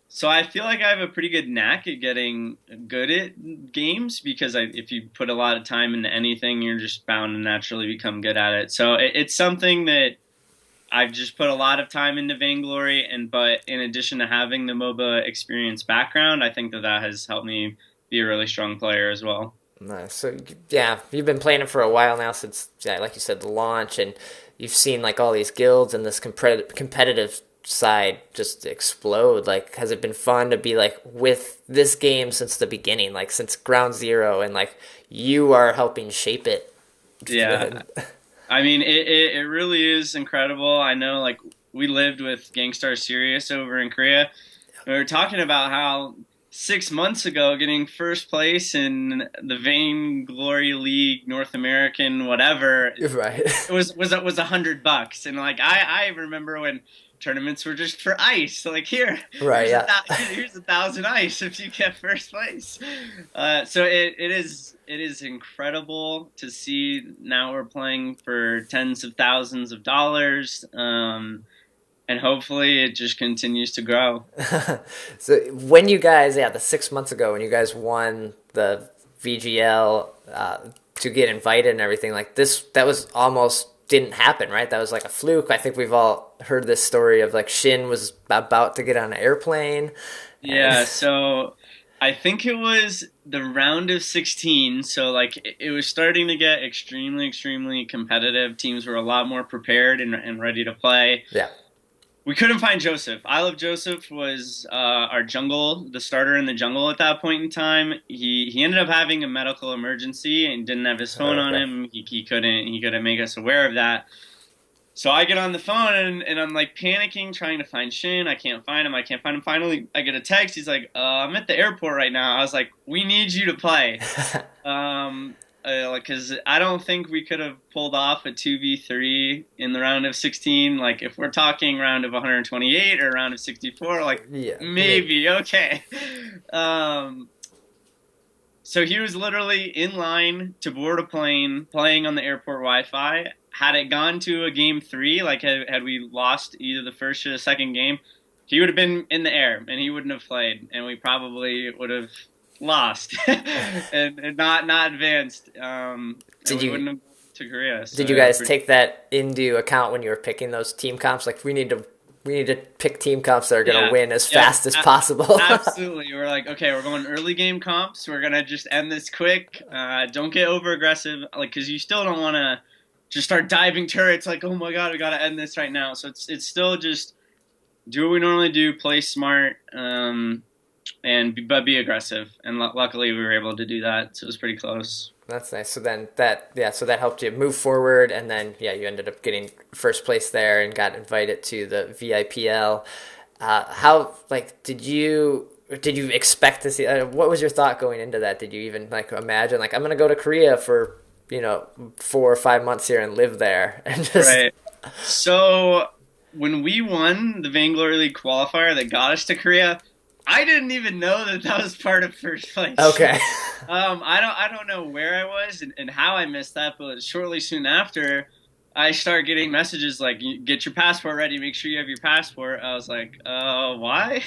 So I feel like I have a pretty good knack at getting good at games because if you put a lot of time into anything, you're just bound to naturally become good at it. So it's something that I've just put a lot of time into Vainglory, but in addition to having the MOBA experience background, I think that has helped me be a really strong player as well. Nice. So yeah, you've been playing it for a while now, since like you said, the launch, and you've seen like all these guilds and this competitive side just explode. Like, has it been fun to be like with this game since the beginning, like since ground zero, and like you are helping shape it? Yeah. I mean, it really is incredible. I know, like, we lived with Gangstar Sirius over in Korea. We were talking about how 6 months ago, getting first place in the Vainglory League, North American, whatever, Right. was $100, and like I remember when tournaments were just for ice. Like Right. Yeah. here's 1,000 ice if you get first place. So it is incredible to see. Now we're playing for tens of thousands of dollars. And hopefully it just continues to grow. So when you guys, the 6 months ago, when you guys won the VGL to get invited and everything like this, that was almost didn't happen, right? That was like a fluke. I think we've all heard this story of like Shin was about to get on an airplane. Yeah, so I think it was the round of 16. So like it was starting to get extremely, extremely competitive. Teams were a lot more prepared and ready to play. Yeah. We couldn't find Joseph. I Love Joseph was our jungle, the starter in the jungle at that point in time. He ended up having a medical emergency and didn't have his phone on him. He couldn't make us aware of that. So I get on the phone and I'm like panicking, trying to find Shin. I can't find him. Finally, I get a text. He's like, "I'm at the airport right now." I was like, "We need you to play." Because I don't think we could have pulled off a 2v3 in the round of 16. Like, if we're talking round of 128 or round of 64, like, maybe, okay. So he was literally in line to board a plane, playing on the airport Wi-Fi. Had it gone to a game 3, like, had we lost either the first or the second game, he would have been in the air, and he wouldn't have played, and we probably would have lost and not advanced. Wouldn't have gone to Korea. So did you guys take that into account when you were picking those team comps? Like, we need to pick team comps that are going to win as fast as possible. Absolutely. We're like, okay, we're going early game comps. We're going to just end this quick. Don't get over aggressive, like, because you still don't want to just start diving turrets. Like, oh my god, we got to end this right now. So it's still just do what we normally do, play smart. But be aggressive, and luckily we were able to do that, so it was pretty close. That's nice. So then that helped you move forward, and then you ended up getting first place there and got invited to the VIPL. How did you expect to see? What was your thought going into that? Did you even imagine I'm going to go to Korea for 4 or 5 months here and live there and just right? So when we won the Vainglory League qualifier that got us to Korea, I didn't even know that was part of first place. Okay. I don't know where I was and how I missed that, but shortly soon after, I start getting messages like, "Get your passport ready. Make sure you have your passport." I was like, why?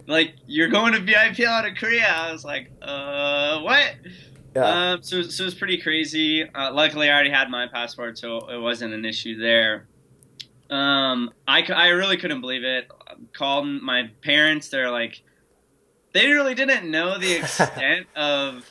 Like, you're going to VIPL out of Korea. I was like, what? Yeah. So it was pretty crazy. Luckily, I already had my passport, so it wasn't an issue there. I really couldn't believe it. Called my parents. They're like, they really didn't know the extent of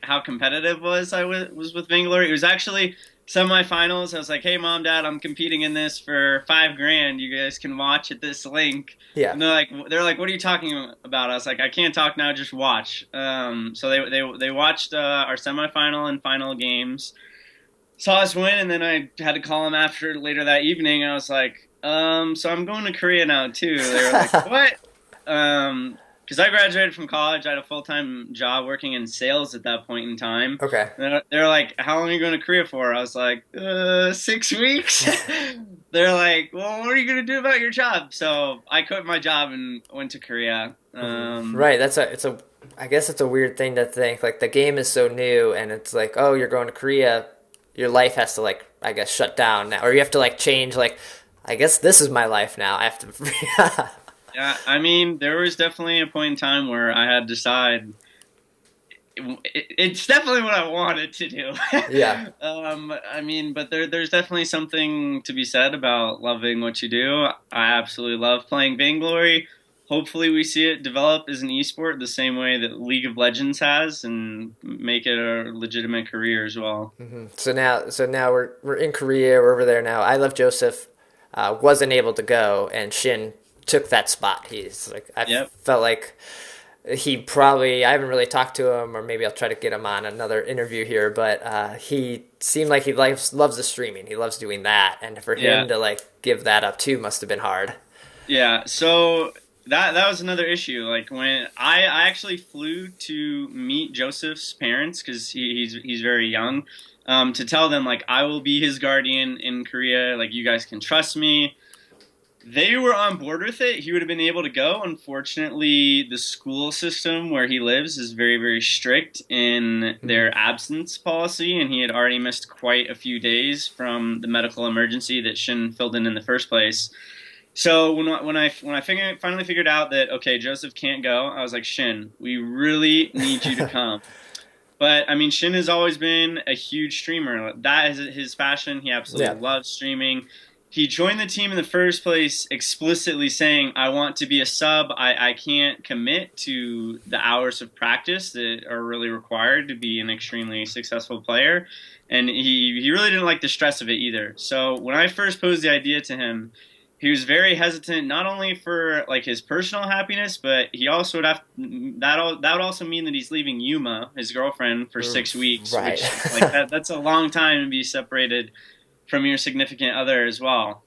how competitive I was with Vainglory. It was actually semifinals. I was like, "Hey, Mom, Dad, I'm competing in this for $5,000. You guys can watch at this link." Yeah. And they're like, "What are you talking about?" I was like, "I can't talk now. Just watch." So they watched our semifinal and final games. Saw us win, and then I had to call them later that evening. I was like, so I'm going to Korea now too. They were like, "What?" Because I graduated from college. I had a full-time job working in sales at that point in time. Okay. They're like, "How long are you going to Korea for?" I was like, 6 weeks. They're like, "Well, what are you going to do about your job?" So I quit my job and went to Korea. Right. I guess it's a weird thing to think. Like, the game is so new, and it's like, oh, you're going to Korea. Your life has to I guess shut down now, or you have to change. I guess this is my life now. I have to. Yeah, I mean, there was definitely a point in time where I had to decide. It's definitely what I wanted to do. Yeah. I mean, but there's definitely something to be said about loving what you do. I absolutely love playing Vainglory. Hopefully we see it develop as an esport the same way that League of Legends has, and make it a legitimate career as well. Mm-hmm. So now we're in Korea. We're over there now. I Love Joseph wasn't able to go, and Shin took that spot. He's felt like he probably, I haven't really talked to him, or maybe I'll try to get him on another interview here, but he seemed like he loves the streaming. He loves doing that, and for him to give that up too must have been hard. Yeah, so that was another issue. Like when I actually flew to meet Joseph's parents because he's very young, to tell them like I will be his guardian in Korea. Like you guys can trust me. They were on board with it. He would have been able to go. Unfortunately, the school system where he lives is very, very strict in their absence policy, and he had already missed quite a few days from the medical emergency that Shin filled in the first place. So finally figured out that okay, Joseph can't go, I was like, Shin, we really need you to come. But I mean, Shin has always been a huge streamer. That is his passion. He absolutely loves streaming. He joined the team in the first place explicitly saying, I want to be a sub. I can't commit to the hours of practice that are really required to be an extremely successful player. And he really didn't like the stress of it either. So when I first posed the idea to him, he was very hesitant, not only for like his personal happiness, but he also would have that would also mean that he's leaving Yuma, his girlfriend, for 6 weeks, right. which like that's a long time to be separated from your significant other as well.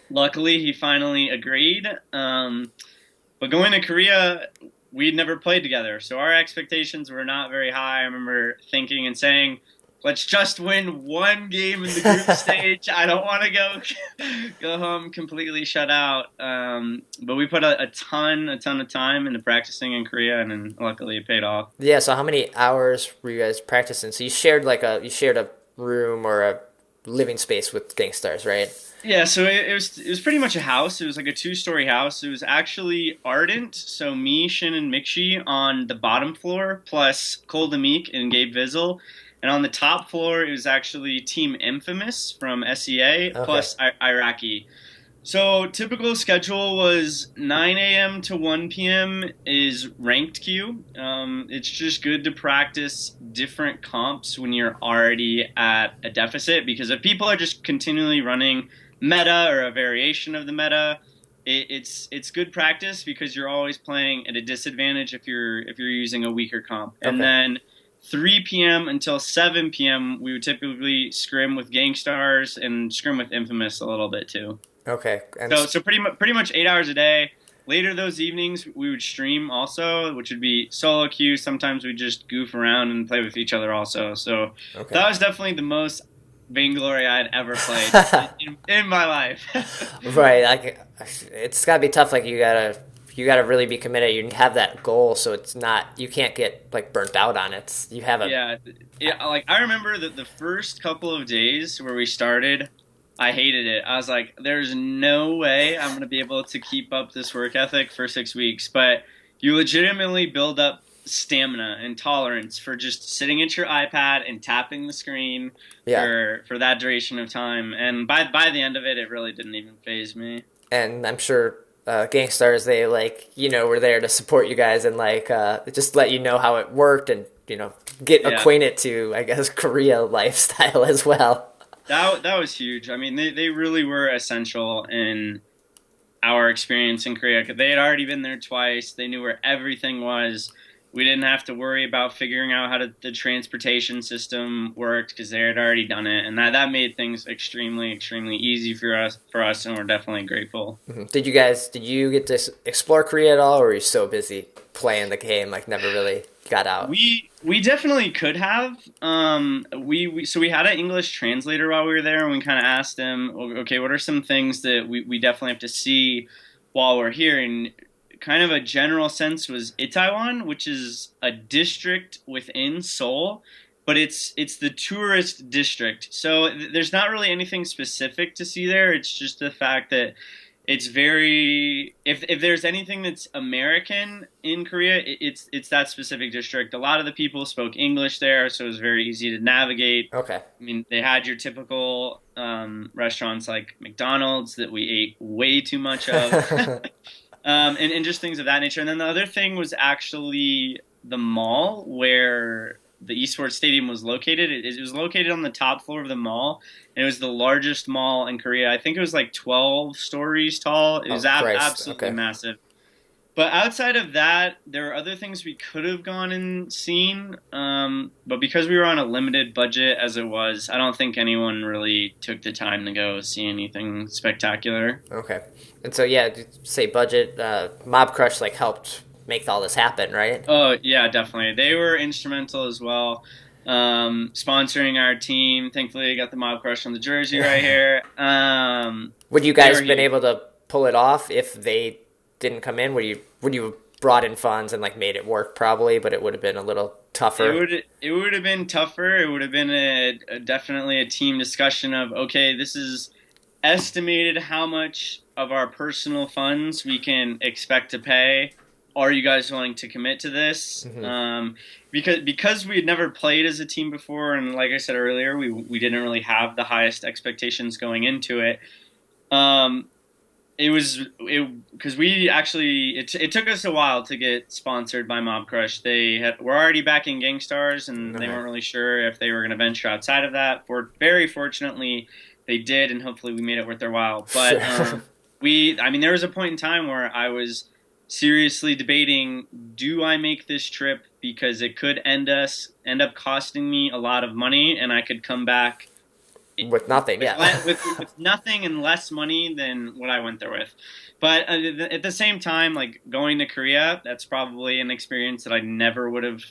Luckily, he finally agreed. But going to Korea, we'd never played together, so our expectations were not very high. I remember thinking and saying, let's just win one game in the group stage. I don't want to go home completely shut out. But we put a ton of time into practicing in Korea, and then luckily it paid off. Yeah. So how many hours were you guys practicing? So you shared a room or a living space with Gangstars, right? Yeah, so it was pretty much a house. It was like a 2-story house. It was actually Ardent, so me, Shin, and Mixi on the bottom floor, plus Cole Demeek and Gabe Vizel. And on the top floor, it was actually Team Infamous from SEA, plus Iraqi. So typical schedule was 9 a.m. to 1 p.m. is ranked queue. It's just good to practice different comps when you're already at a deficit, because if people are just continually running meta or a variation of the meta, it's good practice because you're always playing at a disadvantage if you're using a weaker comp. And then 3 p.m. until 7 p.m. we would typically scrim with Gangstars and scrim with Infamous a little bit too. Okay. And So pretty much 8 hours a day. Later those evenings, we would stream also, which would be solo queue. Sometimes we'd just goof around and play with each other also. So that was definitely the most Vainglory I had ever played in my life. right. Like it's gotta be tough. Like you gotta really be committed. You have that goal, so it's not, you can't get like burnt out on it. You have a yeah. Like I remember that the first couple of days where we started, I hated it. I was like, there's no way I'm going to be able to keep up this work ethic for 6 weeks. But you legitimately build up stamina and tolerance for just sitting at your iPad and tapping the screen for that duration of time. And by the end of it, it really didn't even faze me. And I'm sure Gangstars, they were there to support you guys and just let you know how it worked and get acquainted to, I guess, Korea lifestyle as well. That was huge. I mean, they really were essential in our experience in Korea, because they had already been there twice. They knew where everything was. We didn't have to worry about figuring out how the transportation system worked because they had already done it, and that made things extremely, extremely easy for us, and we're definitely grateful. Mm-hmm. Did you get to explore Korea at all, or were you so busy playing the game, like never really got out? We definitely could have. So we had an English translator while we were there, and we kind of asked him, okay, what are some things that we definitely have to see while we're here? And kind of a general sense was Itaewon, which is a district within Seoul, but it's the tourist district. So there's not really anything specific to see there. It's just the fact that it's very, if there's anything that's American in Korea, it's that specific district. A lot of the people spoke English there, so it was very easy to navigate. Okay. I mean, they had your typical restaurants like McDonald's that we ate way too much of. And just things of that nature. And then the other thing was actually the mall where the eSports stadium was located. It was located on the top floor of the mall, and it was the largest mall in Korea. I think it was like 12 stories tall. It was absolutely massive. But outside of that, there were other things we could have gone and seen. But because we were on a limited budget as it was, I don't think anyone really took the time to go see anything spectacular. Okay. And so yeah, say budget, Mob Crush like helped make all this happen, right? Oh yeah, definitely. They were instrumental as well, sponsoring our team. Thankfully, I got the Mob Crush on the jersey right here. Would you They guys were been huge. able to pull it off if they didn't come in? Would you have brought in funds and like made it work probably, but it would have been a little tougher? It would have been tougher. It would have been definitely a team discussion of okay, this is estimated how much of our personal funds we can expect to pay. Are you guys willing to commit to this? Because we had never played as a team before, and like I said earlier, we didn't really have the highest expectations going into it. Um, because we actually it took us a while to get sponsored by Mob Crush. Were already backing Gangstars, and they Okay. weren't really sure if they were going to venture outside of that. Very fortunately, they did, and hopefully we made it worth their while. But Sure. I mean, there was a point in time where I was seriously debating: do I make this trip because it could end up costing me a lot of money, and I could come back With nothing, with, yeah. with nothing and less money than what I went there with. But at the same time, like going to Korea, that's probably an experience that I never would have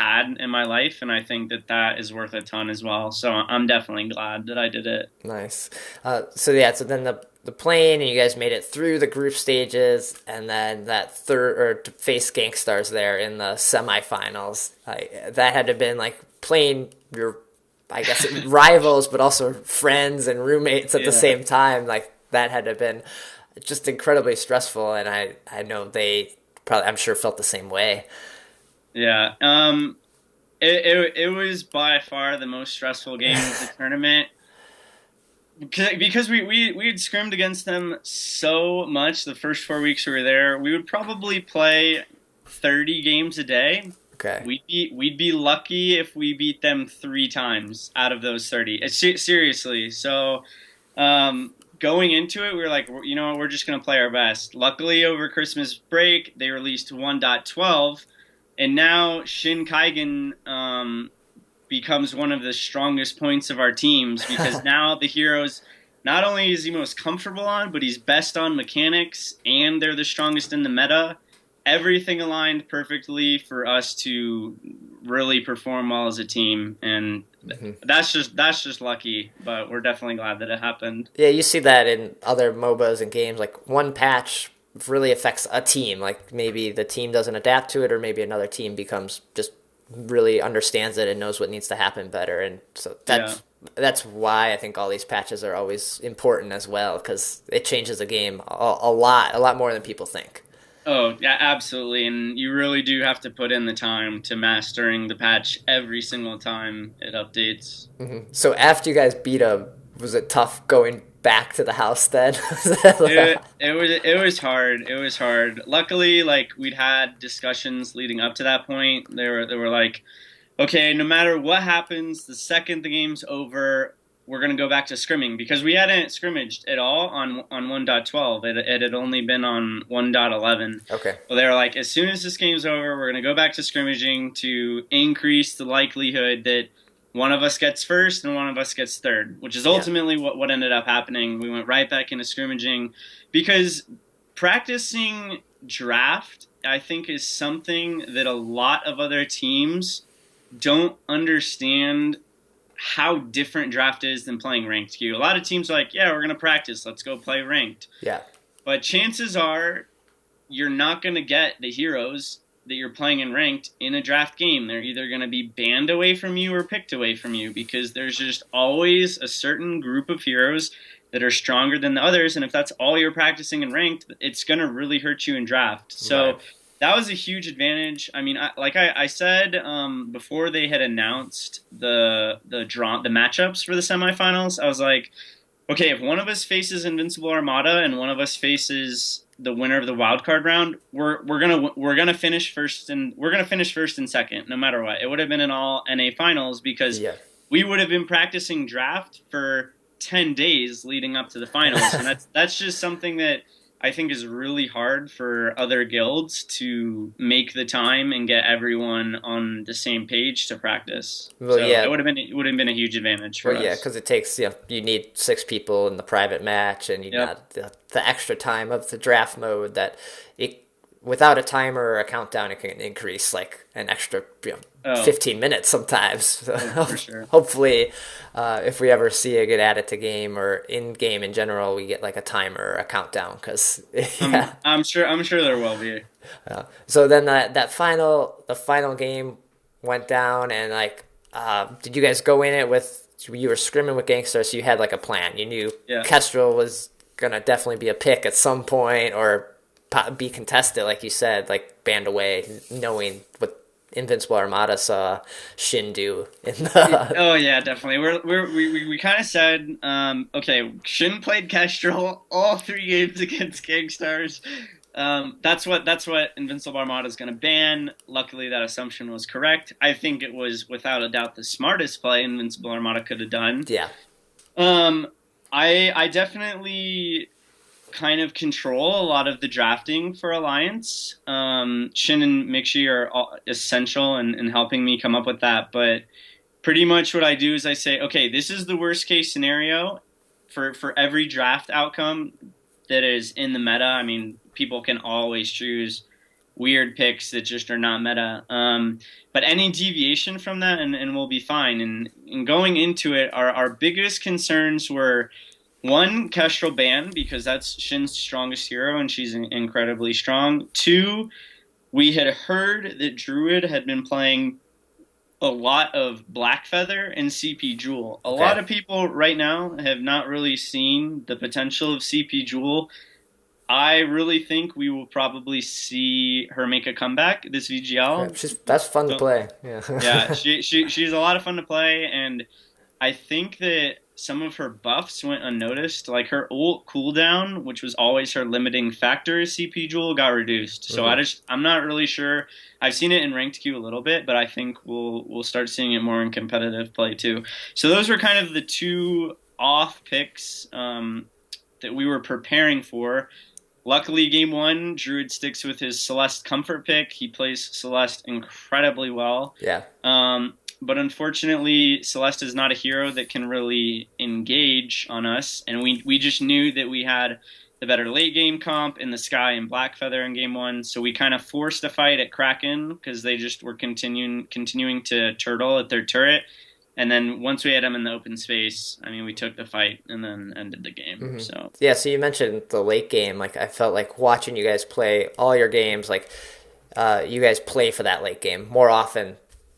had in my life, and I think that that is worth a ton as well. So I'm definitely glad that I did it. Nice. So yeah, so then the plane and you guys made it through the group stages, and then that third or to face Gangstars there in the semifinals. That had to have been like playing your, I guess, rivals, but also friends and roommates at the Yeah. same time. Like that had to have been just incredibly stressful, and I know they probably, I'm sure, felt the same way. Yeah. It was by far the most stressful game of the tournament because we had scrimmed against them so much the first 4 weeks we were there. We would probably play 30 games a day. Okay. We'd be lucky if we beat them 3 times out of those 30. Seriously. So going into it, we were like, you know what, we're just gonna play our best. Luckily, over Christmas break, they released 1.12, and now Shin Kaigen becomes one of the strongest points of our teams because now the heroes. Not only is he most comfortable on, but he's best on mechanics, and they're the strongest in the meta. Everything aligned perfectly for us to really perform well as a team, and that's just lucky. But we're definitely glad that it happened. Yeah, you see that in other MOBAs and games. Like one patch really affects a team. Like maybe the team doesn't adapt to it, or maybe another team becomes just really understands it and knows what needs to happen better. And so Yeah. that's why I think all these patches are always important as well, because it changes the game a lot more than people think. Oh, yeah, absolutely. And you really do have to put in the time to mastering the patch every single time it updates. So after you guys beat them, was it tough going back to the house then? It was hard. It was hard. Luckily, like we'd had discussions leading up to that point. They were like, okay, no matter what happens, the second the game's over, we're gonna go back to scrimming because we hadn't scrimmaged at all on 1.12. It had only been on 1.11. Okay. Well, they were like, as soon as this game's over, we're gonna go back to scrimmaging to increase the likelihood that one of us gets first and one of us gets third, which is Yeah. ultimately what ended up happening. We went right back into scrimmaging because practicing draft, I think, is something that a lot of other teams don't understand how different draft is than playing ranked queue. A lot of teams are like, yeah, we're going to practice. Let's go play ranked. Yeah. But chances are you're not going to get the heroes that you're playing in ranked in a draft game. They're either going to be banned away from you or picked away from you because there's just always a certain group of heroes that are stronger than the others. And if that's all you're practicing in ranked, it's going to really hurt you in draft. So Right. that was a huge advantage. I mean, I said before they had announced the matchups for the semifinals, I was like, okay, if one of us faces Invincible Armada and one of us faces the winner of the wild card round, we're gonna finish first and we're gonna finish first and second, no matter what. It would have been in all NA finals because Yeah. we would have been practicing draft for 10 days leading up to the finals, and that's just something that I think is really hard for other guilds to make the time and get everyone on the same page to practice. Well, So yeah, it would have been a huge advantage well, for yeah, us. because it takes, you need 6 people in the private match, and you Yep. got the extra time of the draft mode that it without a timer or a countdown, it can increase like an extra, Oh, 15 minutes sometimes. oh, for sure. Hopefully, if we ever see it get added to game or in game in general, we get like a timer or a countdown. Because yeah. I'm sure there will be. So then the final game went down, and like, did you guys go in it with? You were scrimming with gangsters, so you had like a plan. You knew Yeah. Kestrel was gonna definitely be a pick at some point, or be contested, like you said, like banned away, knowing what Invincible Armada saw Shin do in the. Oh yeah, definitely. We kind of said, okay, Shin played Kestrel all 3 games against Gangstars. That's what Invincible Armada is going to ban. Luckily, that assumption was correct. I think it was without a doubt the smartest play Invincible Armada could have done. Yeah. Um, I definitely kind of control a lot of the drafting for Alliance. Shin and Mixi are essential in helping me come up with that. But pretty much what I do is I say, okay, this is the worst case scenario for every draft outcome that is in the meta. I mean, people can always choose weird picks that just are not meta. But any deviation from that, and we'll be fine. And going into it, our biggest concerns were one, Kestrel ban, because that's Shin's strongest hero and she's incredibly strong. Two, we had heard that Druid had been playing a lot of Blackfeather and CP Jewel. A Okay. lot of people right now have not really seen the potential of CP Jewel. I really think we will probably see her make a comeback this VGL. That's fun to So, play. Yeah. yeah, she's a lot of fun to play, and I think that some of her buffs went unnoticed. Like her ult cooldown, which was always her limiting factor, CP Jewel got reduced. So I'm not really sure. I've seen it in ranked queue a little bit, but I think we'll start seeing it more in competitive play too. So those were kind of the two off picks that we were preparing for. Luckily, game one, Druid sticks with his Celeste comfort pick. He plays Celeste incredibly well. Yeah. But unfortunately, Celeste is not a hero that can really engage on us, and we just knew that we had the better late game comp in the Sky and Blackfeather in game one, so we kind of forced a fight at Kraken because they just were continuing to turtle at their turret. And then once we had them in the open space, I mean, we took the fight and then ended the game. So Yeah, so you mentioned the late game. Like, I felt like watching you guys play all your games, like, you guys play for that late game more often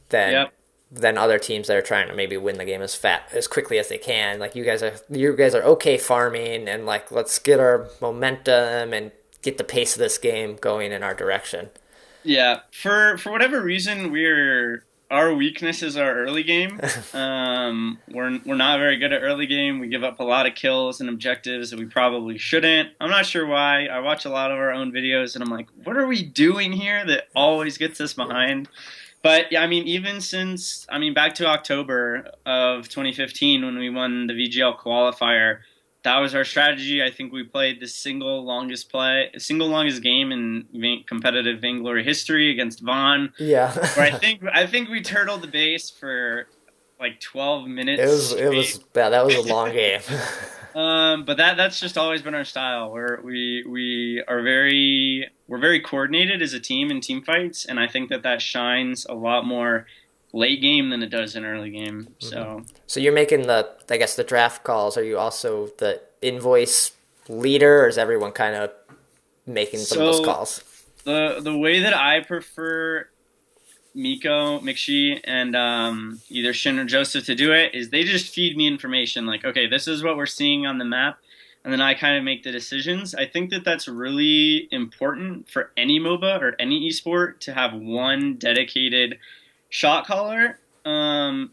than Yep. than other teams that are trying to maybe win the game as quickly as they can. Like, you guys are okay farming, and like, let's get our momentum and get the pace of this game going in our direction. Yeah, for whatever reason, our weakness is our early game. We're not very good at early game. We give up a lot of kills and objectives that we probably shouldn't. I'm not sure why. I watch a lot of our own videos, and I'm like, what are we doing here that always gets us behind? But yeah, I mean, even since back to October of 2015 when we won the VGL qualifier. That was our strategy. I think we played the single longest game in competitive Vainglory history against Vaughn. Yeah. Where I think we turtled the base for like 12 minutes. That was a long game. But that's just always been our style. We're very coordinated as a team in team fights, and I think that shines a lot more late game than it does in early game. So you're making the draft calls. Are you also the invoice leader, or is everyone kind of making some of those calls? The way that I prefer Miko, Mixi, and either Shin or Joseph to do it is they just feed me information like, okay, this is what we're seeing on the map, and then I kind of make the decisions. I think that that's really important for any MOBA or any esport to have one dedicated shot caller,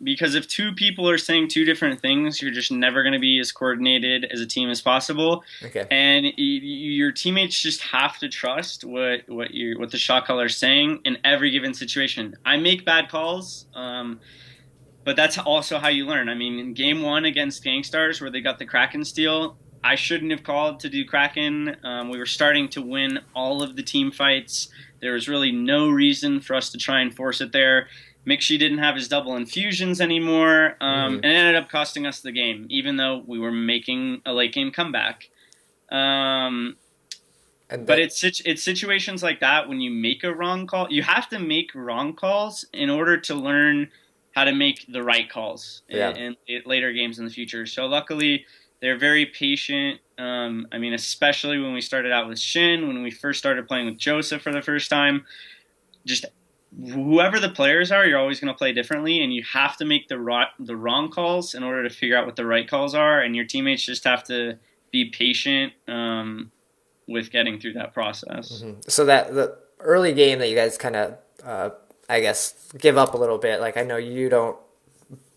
because if two people are saying two different things, you're just never going to be as coordinated as a team as possible. Okay. And your teammates just have to trust what the shot caller is saying in every given situation. I make bad calls, but that's also how you learn. I mean, in game one against Gangstars, where they got the Kraken steal, I shouldn't have called to do Kraken. We were starting to win all of the team fights. There was really no reason for us to try and force it there. Mixie didn't have his double infusions anymore, and it ended up costing us the game, even though we were making a late game comeback. But it's situations like that when you make a wrong call. You have to make wrong calls in order to learn how to make the right calls in later games in the future. So luckily, they're very patient. I mean, especially when we started out with Shin, when we first started playing with Joseph for the first time, just whoever the players are, you're always going to play differently, and you have to make the wrong calls in order to figure out what the right calls are, and your teammates just have to be patient with getting through that process. So that the early game that you guys kind of, I guess, give up a little bit. Like, I know you don't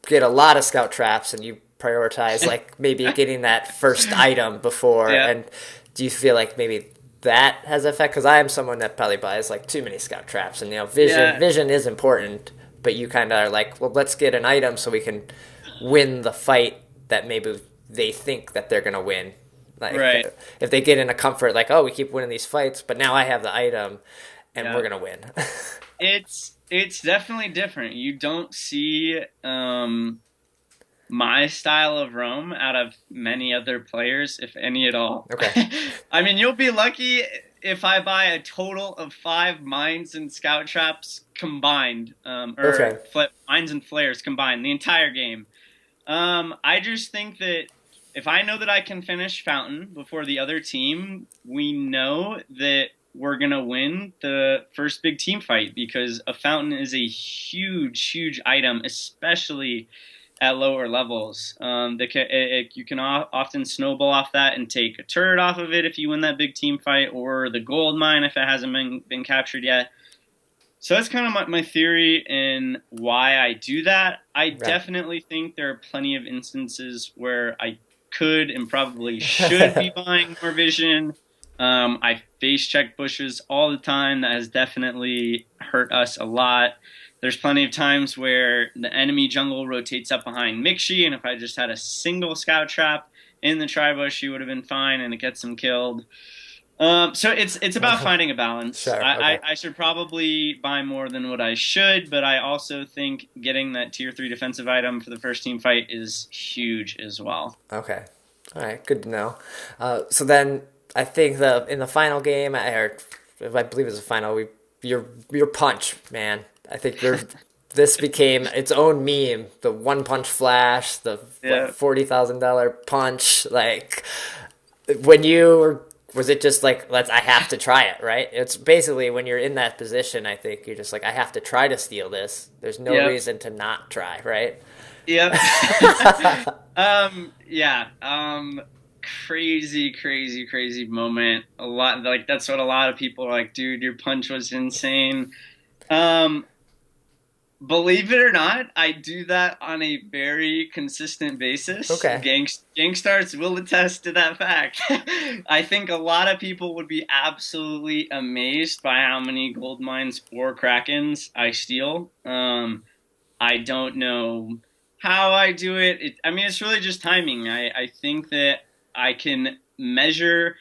get a lot of scout traps, and you prioritize like maybe getting that first item before. And do you feel like maybe that has an effect? Because I am someone that probably buys like too many scout traps, and vision is important, but you kind of are like, well, let's get an item so we can win the fight that maybe they think that they're gonna win. Like, if they get in a comfort, like, oh, we keep winning these fights, but now I have the item, and we're gonna win. It's definitely different. You don't see my style of roam out of many other players, if any at all. Okay. I mean, you'll be lucky if I buy a total of 5 mines and scout traps combined, mines and flares combined, the entire game. I just think that if I know that I can finish Fountain before the other team, we know that we're going to win the first big team fight, because a Fountain is a huge, huge item, especially at lower levels. You can often snowball off that and take a turret off of it if you win that big team fight, or the gold mine if it hasn't been captured yet. So that's kind of my theory in why I do that. I definitely think there are plenty of instances where I could and probably should be buying more vision. I face check bushes all the time. That has definitely hurt us a lot. There's plenty of times where the enemy jungle rotates up behind Mixie, and if I just had a single scout trap in the tri-bush, she would have been fine, and it gets them killed. So it's about finding a balance. Sure, okay. I should probably buy more than what I should, but I also think getting that tier 3 defensive item for the first team fight is huge as well. Okay. All right. Good to know. So then I think in the final game, I believe it was the final, your punch, man. I think this became its own meme. The one punch flash, the $40,000 punch. Like, when you were, was it just like, I have to try it, right? It's basically when you're in that position, I think you're just like, I have to try to steal this. There's no reason to not try, right? Yep. Crazy moment. A lot, like, that's what a lot of people are like, dude, your punch was insane. Believe it or not, I do that on a very consistent basis. Okay. Gangstarts will attest to that fact. I think a lot of people would be absolutely amazed by how many gold mines or Krakens I steal. I don't know how I do it. I mean, it's really just timing. I think that I can measure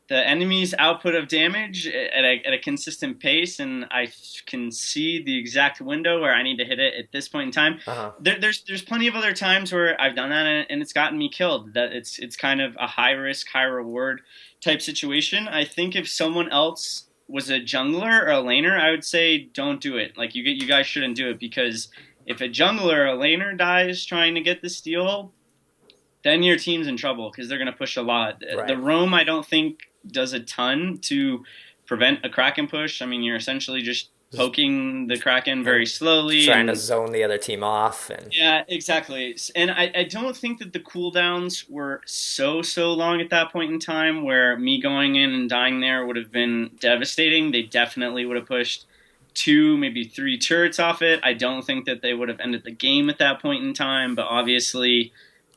the enemy's output of damage at a consistent pace, and I can see the exact window where I need to hit it at this point in time. There's plenty of other times where I've done that and it's gotten me killed. That it's kind of a high risk, high reward type situation. I think if someone else was a jungler or a laner, I would say don't do it. Like, you guys shouldn't do it, because if a jungler or a laner dies trying to get the steal, then your team's in trouble, because they're going to push a lot. Right. The roam, I don't think, does a ton to prevent a Kraken push. I mean, you're essentially just poking the Kraken very slowly. Trying to zone the other team off. Yeah, exactly. And I don't think that the cooldowns were so long at that point in time where me going in and dying there would have been devastating. They definitely would have pushed 2, maybe 3 turrets off it. I don't think that they would have ended the game at that point in time, but obviously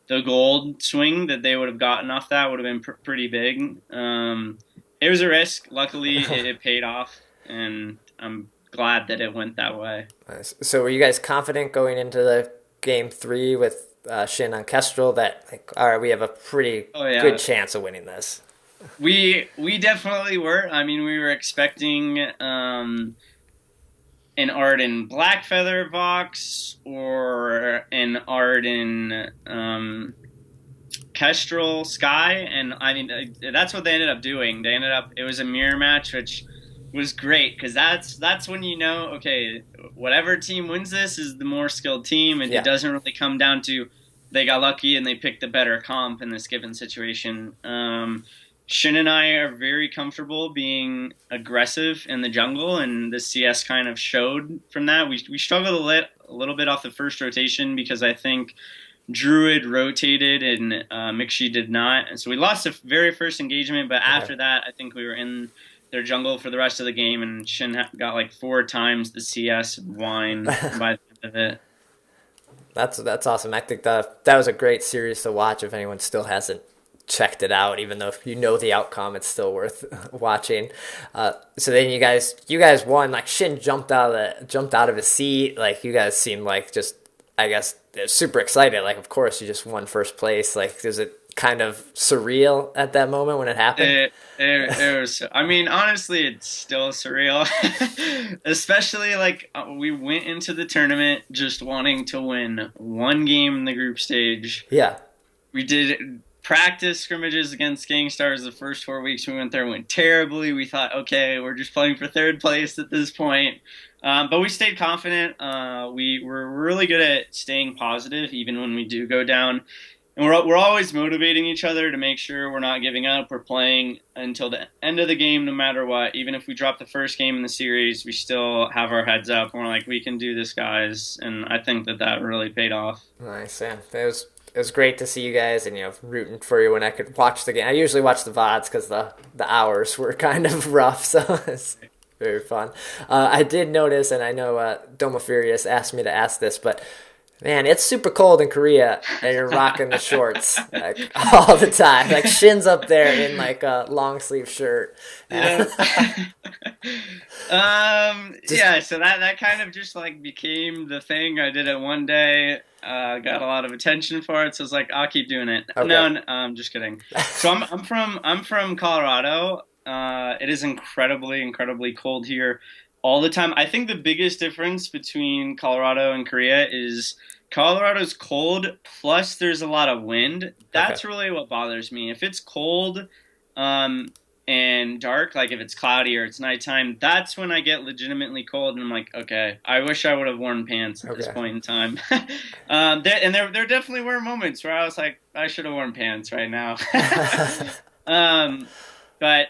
the gold swing that they would have gotten off that would have been pretty big. It was a risk. Luckily, it paid off, and I'm glad that it went that way. Nice. So were you guys confident going into the game 3 with Shin on Kestrel that, like, all right, we have a pretty Oh yeah, good chance of winning this. we definitely were. I mean, we were expecting an Arden Blackfeather Vox or an Arden Kestrel Sky, and I mean that's what they ended up doing. They ended up it was a mirror match, which was great because that's when you know, okay, whatever team wins this is the more skilled team, and it Yeah. doesn't really come down to they got lucky and they picked the better comp in this given situation. Shin and I are very comfortable being aggressive in the jungle, and the CS kind of showed from that. We struggled a little bit off the first rotation because I think Druid rotated and Mixi did not, and so we lost the very first engagement. But Okay. after that, I think we were in their jungle for the rest of the game, and Shin got like 4 times the CS wine by the end of it. That's awesome. I think that was a great series to watch. If anyone still hasn't checked it out, even though if you know the outcome, it's still worth watching. So then you guys won. Like Shin jumped out of his seat. Like you guys seemed like just, I guess, super excited. Like of course you just won first place. Like is it kind of surreal at that moment when it happened? It was. I mean, honestly, it's still surreal. Especially like we went into the tournament just wanting to win one game in the group stage. Yeah. We did practice scrimmages against Gangstars the first 4 weeks we went there went terribly. We thought, okay, we're just playing for third place at this point. But we stayed confident. We were really good at staying positive even when we do go down. And we're always motivating each other to make sure we're not giving up. We're playing until the end of the game no matter what. Even if we drop the first game in the series, we still have our heads up. We're like, we can do this, guys. And I think that really paid off. Nice. Yeah. It was great to see you guys, and rooting for you when I could watch the game. I usually watch the VODs because the hours were kind of rough, so it's very fun. I did notice, and I know Doma Furious asked me to ask this, but man, it's super cold in Korea, and you're rocking the shorts like all the time. Like Shin's up there in like a long sleeve shirt. Yeah. Yeah, so that kind of just like became the thing. I did it one day, got a lot of attention for it, so I was like, I'll keep doing it. Okay. No, I'm just kidding. So I'm from Colorado. It is incredibly cold here all the time. I think the biggest difference between Colorado and Korea is Colorado's cold, plus there's a lot of wind. That's really what bothers me. If it's cold, and dark, like if it's cloudy or it's nighttime, that's when I get legitimately cold, and I'm like, okay, I wish I would have worn pants at this point in time. There definitely were moments where I was like, I should have worn pants right now. But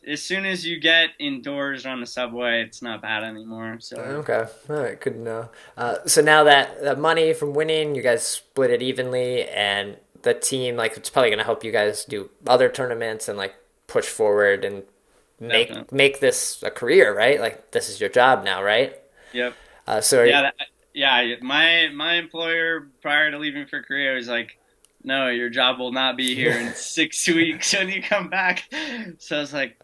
as soon as you get indoors on the subway, it's not bad anymore. So Okay, all right, good to know. So now that the money from winning, you guys split it evenly, and the team, like, it's probably going to help you guys do other tournaments and like push forward and make this a career, right? Like this is your job now, right? Yep. So yeah. My employer prior to leaving for Korea was like, no, your job will not be here in 6 weeks when you come back. So I was like,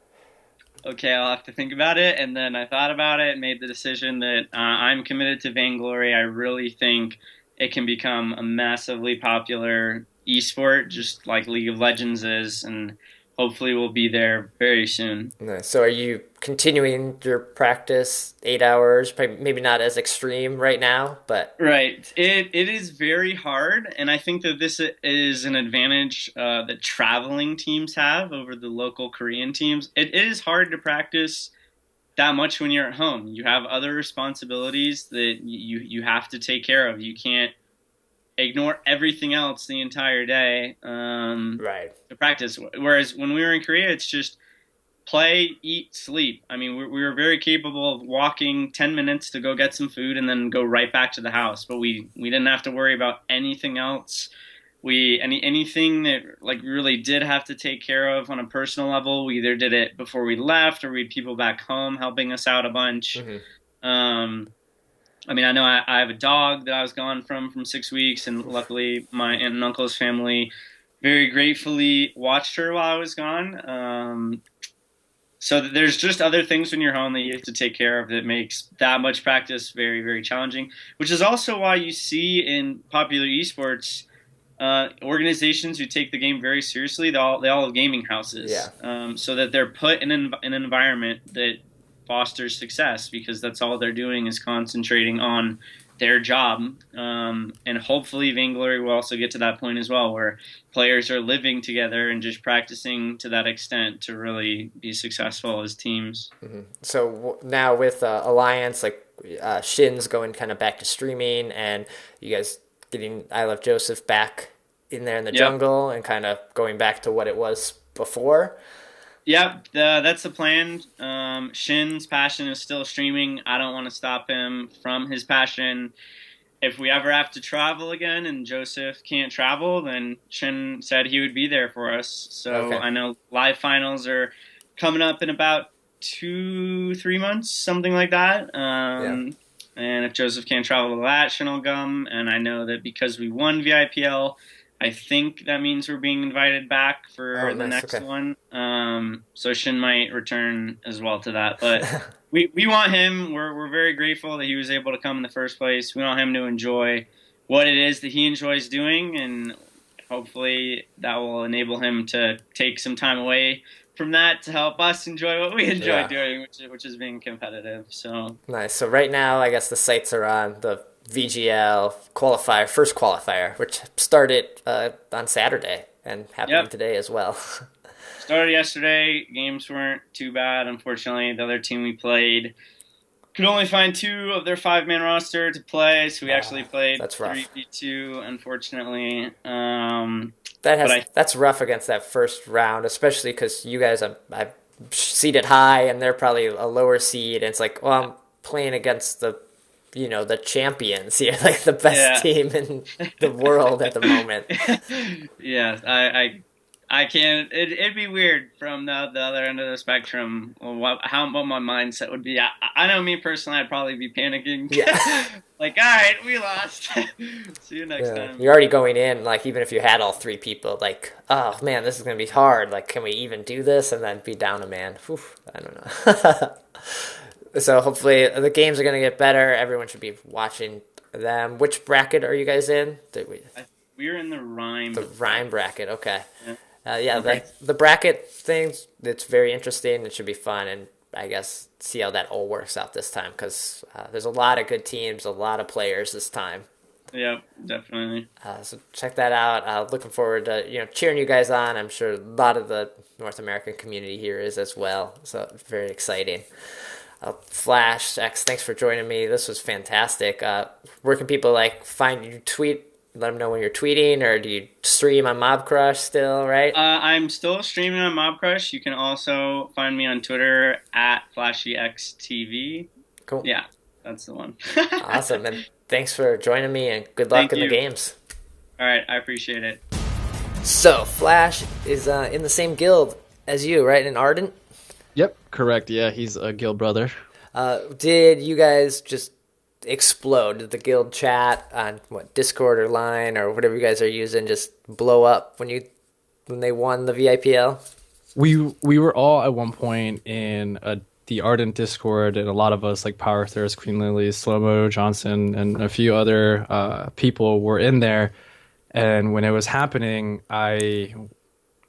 okay, I'll have to think about it. And then I thought about it and made the decision that I'm committed to Vainglory. I really think it can become a massively popular esport, just like League of Legends is, and hopefully we'll be there very soon. nice. So are you continuing your practice 8 hours? Probably, maybe not as extreme right now, but Right. It is very hard, and I think that this is an advantage that traveling teams have over the local Korean teams. It is hard to practice that much when you're at home. You have other responsibilities that you have to take care of. You can't ignore everything else the entire day right. to practice. Whereas when we were in Korea, it's just play, eat, sleep. I mean, we were very capable of walking 10 minutes to go get some food and then go right back to the house. But we didn't have to worry about anything else. Anything that like really did have to take care of on a personal level, we either did it before we left or we had people back home helping us out a bunch. Mm-hmm. I mean, I know I have a dog that I was gone from 6 weeks, and luckily my aunt and uncle's family very gratefully watched her while I was gone. So there's just other things when you're home that you have to take care of that makes that much practice very, very challenging, which is also why you see in popular esports organizations who take the game very seriously. They all have gaming houses, Yeah. so that they're put in an environment that fosters success, because that's all they're doing is concentrating on their job. And hopefully Vainglory will also get to that point as well, where players are living together and just practicing to that extent to really be successful as teams. So now with Alliance, like Shin's going kind of back to streaming, and you guys getting I Love Joseph back in there in the Yep. jungle and kind of going back to what it was before. Yep, that's the plan. Shin's passion is still streaming. I don't want to stop him from his passion. If we ever have to travel again and Joseph can't travel, then Shin said he would be there for us. So Okay. I know live finals are coming up in about 2-3 months, something like that. And if Joseph can't travel to that, Shin will come. And I know that because we won VIPL, I think that means we're being invited back for the nice. next Okay. one. So Shin might return as well to that. But we want him. We're very grateful that he was able to come in the first place. We want him to enjoy what it is that he enjoys doing, and hopefully that will enable him to take some time away from that to help us enjoy what we enjoy Yeah. doing, which is being competitive. So Nice. So right now, I guess the sights are on the VGL qualifier, first qualifier, which started on Saturday and happening Yep. today as well. started yesterday. Games weren't too bad. Unfortunately, the other team we played could only find 2 of their 5-man roster to play, so we actually played that's rough. 3v2, unfortunately. That's rough against that first round, especially because you guys I've seeded high and they're probably a lower seed, and it's like, well, I'm playing against the champions here, like the best Yeah. team in the world at the moment. Yeah, I can't. It'd be weird from the other end of the spectrum. What my mindset would be. I know me personally, I'd probably be panicking. Yeah. Like, all right, we lost. See you next time. You're already going in, like, even if you had all 3 people, like, oh man, this is gonna be hard. Like, can we even do this? And then be down a man. Whew, I don't know. So hopefully the games are gonna get better. Everyone should be watching them. Which bracket are you guys in? We're in the Rhyme. The Rhyme bracket. Okay. Yeah. Okay. The bracket things, it's very interesting. It should be fun, and I guess see how that all works out this time, because there's a lot of good teams, a lot of players this time. Yep, definitely. So check that out. Looking forward to cheering you guys on. I'm sure a lot of the North American community here is as well. So very exciting. FlashX, thanks for joining me. This was fantastic. Where can people find you? Tweet? Let them know when you're tweeting, or do you stream on Mob Crush still? Right? I'm still streaming on Mob Crush. You can also find me on Twitter at FlashXTV. Cool. Yeah, that's the one. Awesome, and thanks for joining me, and good luck Thank in the you. games. All right, I appreciate it. So Flash is in the same guild as you, right? In Ardent. Yep, correct. Yeah, he's a guild brother. Did you guys just explode? Did the guild chat on Discord or Line or whatever you guys are using just blow up when they won the VIPL? We were all at one point in the Ardent Discord, and a lot of us, like Power Thirst, Queen Lily, Slow-Mo Johnson, and a few other people were in there. And when it was happening, I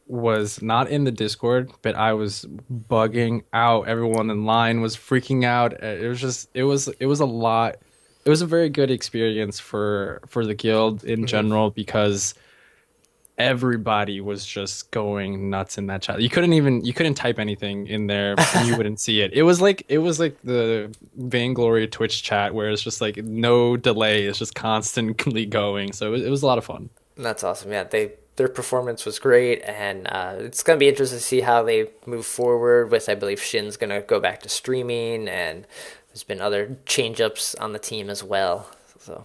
was not in the Discord, but I was bugging out. Everyone in line was freaking out. It was a lot. It was a very good experience for the guild in general, because everybody was just going nuts in that chat. You couldn't type anything in there and you wouldn't see it. It was like the Vainglory Twitch chat, where it's just like no delay, it's just constantly going. So it was a lot of fun. That's awesome. Yeah, their performance was great, and it's going to be interesting to see how they move forward with, I believe Shin's going to go back to streaming, and there's been other change-ups on the team as well. So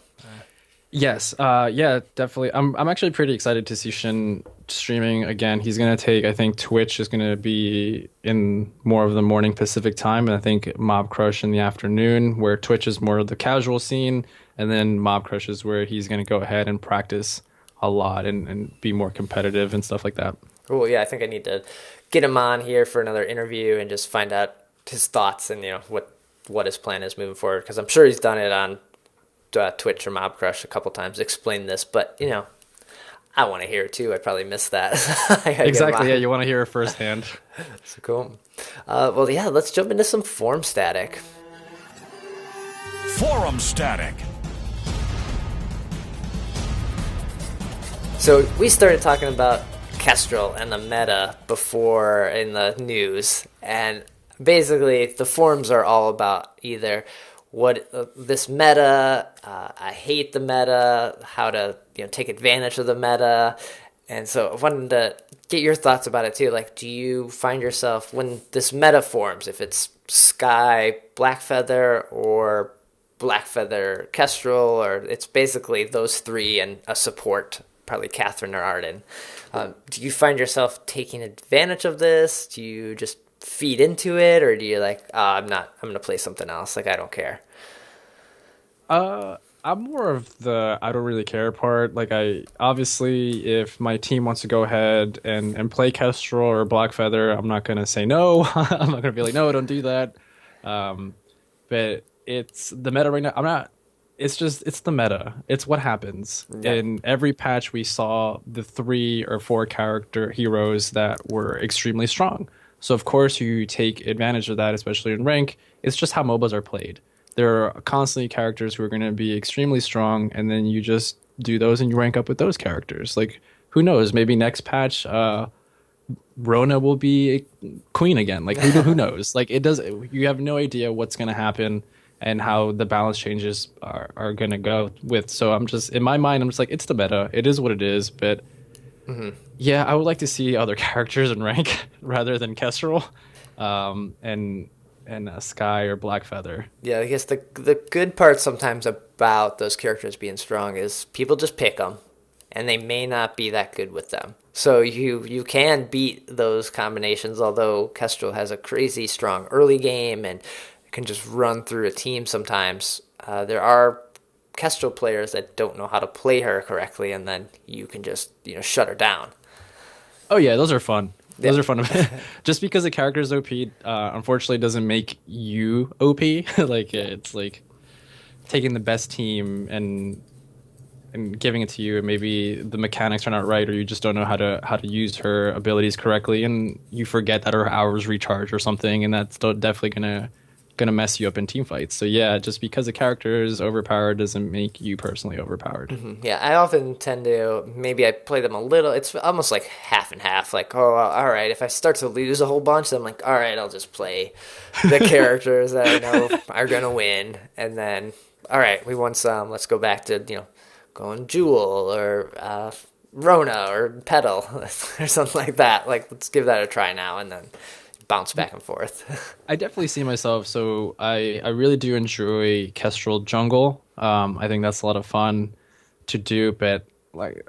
Yes, yeah, definitely. I'm actually pretty excited to see Shin streaming again. He's gonna take, I think Twitch is gonna be in more of the morning Pacific time, and I think Mob Crush in the afternoon, where Twitch is more of the casual scene, and then Mob Crush is where he's gonna go ahead and practice a lot and be more competitive and stuff like that. Cool. Yeah, I think I need to get him on here for another interview and just find out his thoughts and what his plan is moving forward. Because I'm sure he's done it on Twitch or Mob Crush a couple times, explain this, but I want to hear it too. I probably missed that. Exactly. Yeah, you want to hear it firsthand. So cool. Well, yeah, let's jump into some form static. Forum static. So we started talking about Kestrel and the meta before in the news, and basically the forums are all about either what this meta, I hate the meta, how to take advantage of the meta, and so I wanted to get your thoughts about it too. Like, do you find yourself when this meta forms, if it's Sky Blackfeather or Blackfeather Kestrel, or it's basically those three and a support, probably Catherine or Arden. Do you find yourself taking advantage of this? Do you just feed into it, or do you I'm going to play something else? Like, I don't care. I'm more of the I don't really care part. Like, I obviously, if my team wants to go ahead and play Kestrel or Blackfeather, I'm not gonna say no. I'm not gonna be like, no, don't do that. But it's the meta right now. I'm not. It's the meta. It's what happens. Yeah. In every patch, we saw the 3 or 4 character heroes that were extremely strong. So of course you take advantage of that, especially in rank. It's just how MOBAs are played. There are constantly characters who are going to be extremely strong, and then you just do those and you rank up with those characters. Like, who knows? Maybe next patch, Rona will be a queen again. Like, who knows? Like, it does. You have no idea what's going to happen and how the balance changes are going to go with. So I'm just, in my mind, I'm just like, it's the meta. It is what it is. But yeah, I would like to see other characters in rank rather than Kestrel. And Sky or Blackfeather. Yeah, I guess the good part sometimes about those characters being strong is people just pick them, and they may not be that good with them. So you can beat those combinations, although Kestrel has a crazy strong early game and can just run through a team sometimes. There are Kestrel players that don't know how to play her correctly, and then you can just shut her down. Oh yeah, those are fun. Those are fun. Just because the character is OP, unfortunately, doesn't make you OP. Like, it's like taking the best team and giving it to you, and maybe the mechanics are not right, or you just don't know how to use her abilities correctly, and you forget that her hours recharge or something, and that's definitely gonna mess you up in team fights. So yeah, just because a character is overpowered doesn't make you personally overpowered. Mm-hmm. Yeah, I often tend to, maybe I play them a little, it's almost like half and half, like, oh, all right, if I start to lose a whole bunch, then I'm like, all right, I'll just play the characters that I know are gonna win, and then, all right, we won some, let's go back to, going Jewel, or Rona, or Petal, or something like that. Like, let's give that a try now, and then bounce back and forth. I definitely see myself. So I really do enjoy Kestrel jungle. I think that's a lot of fun to do. But like,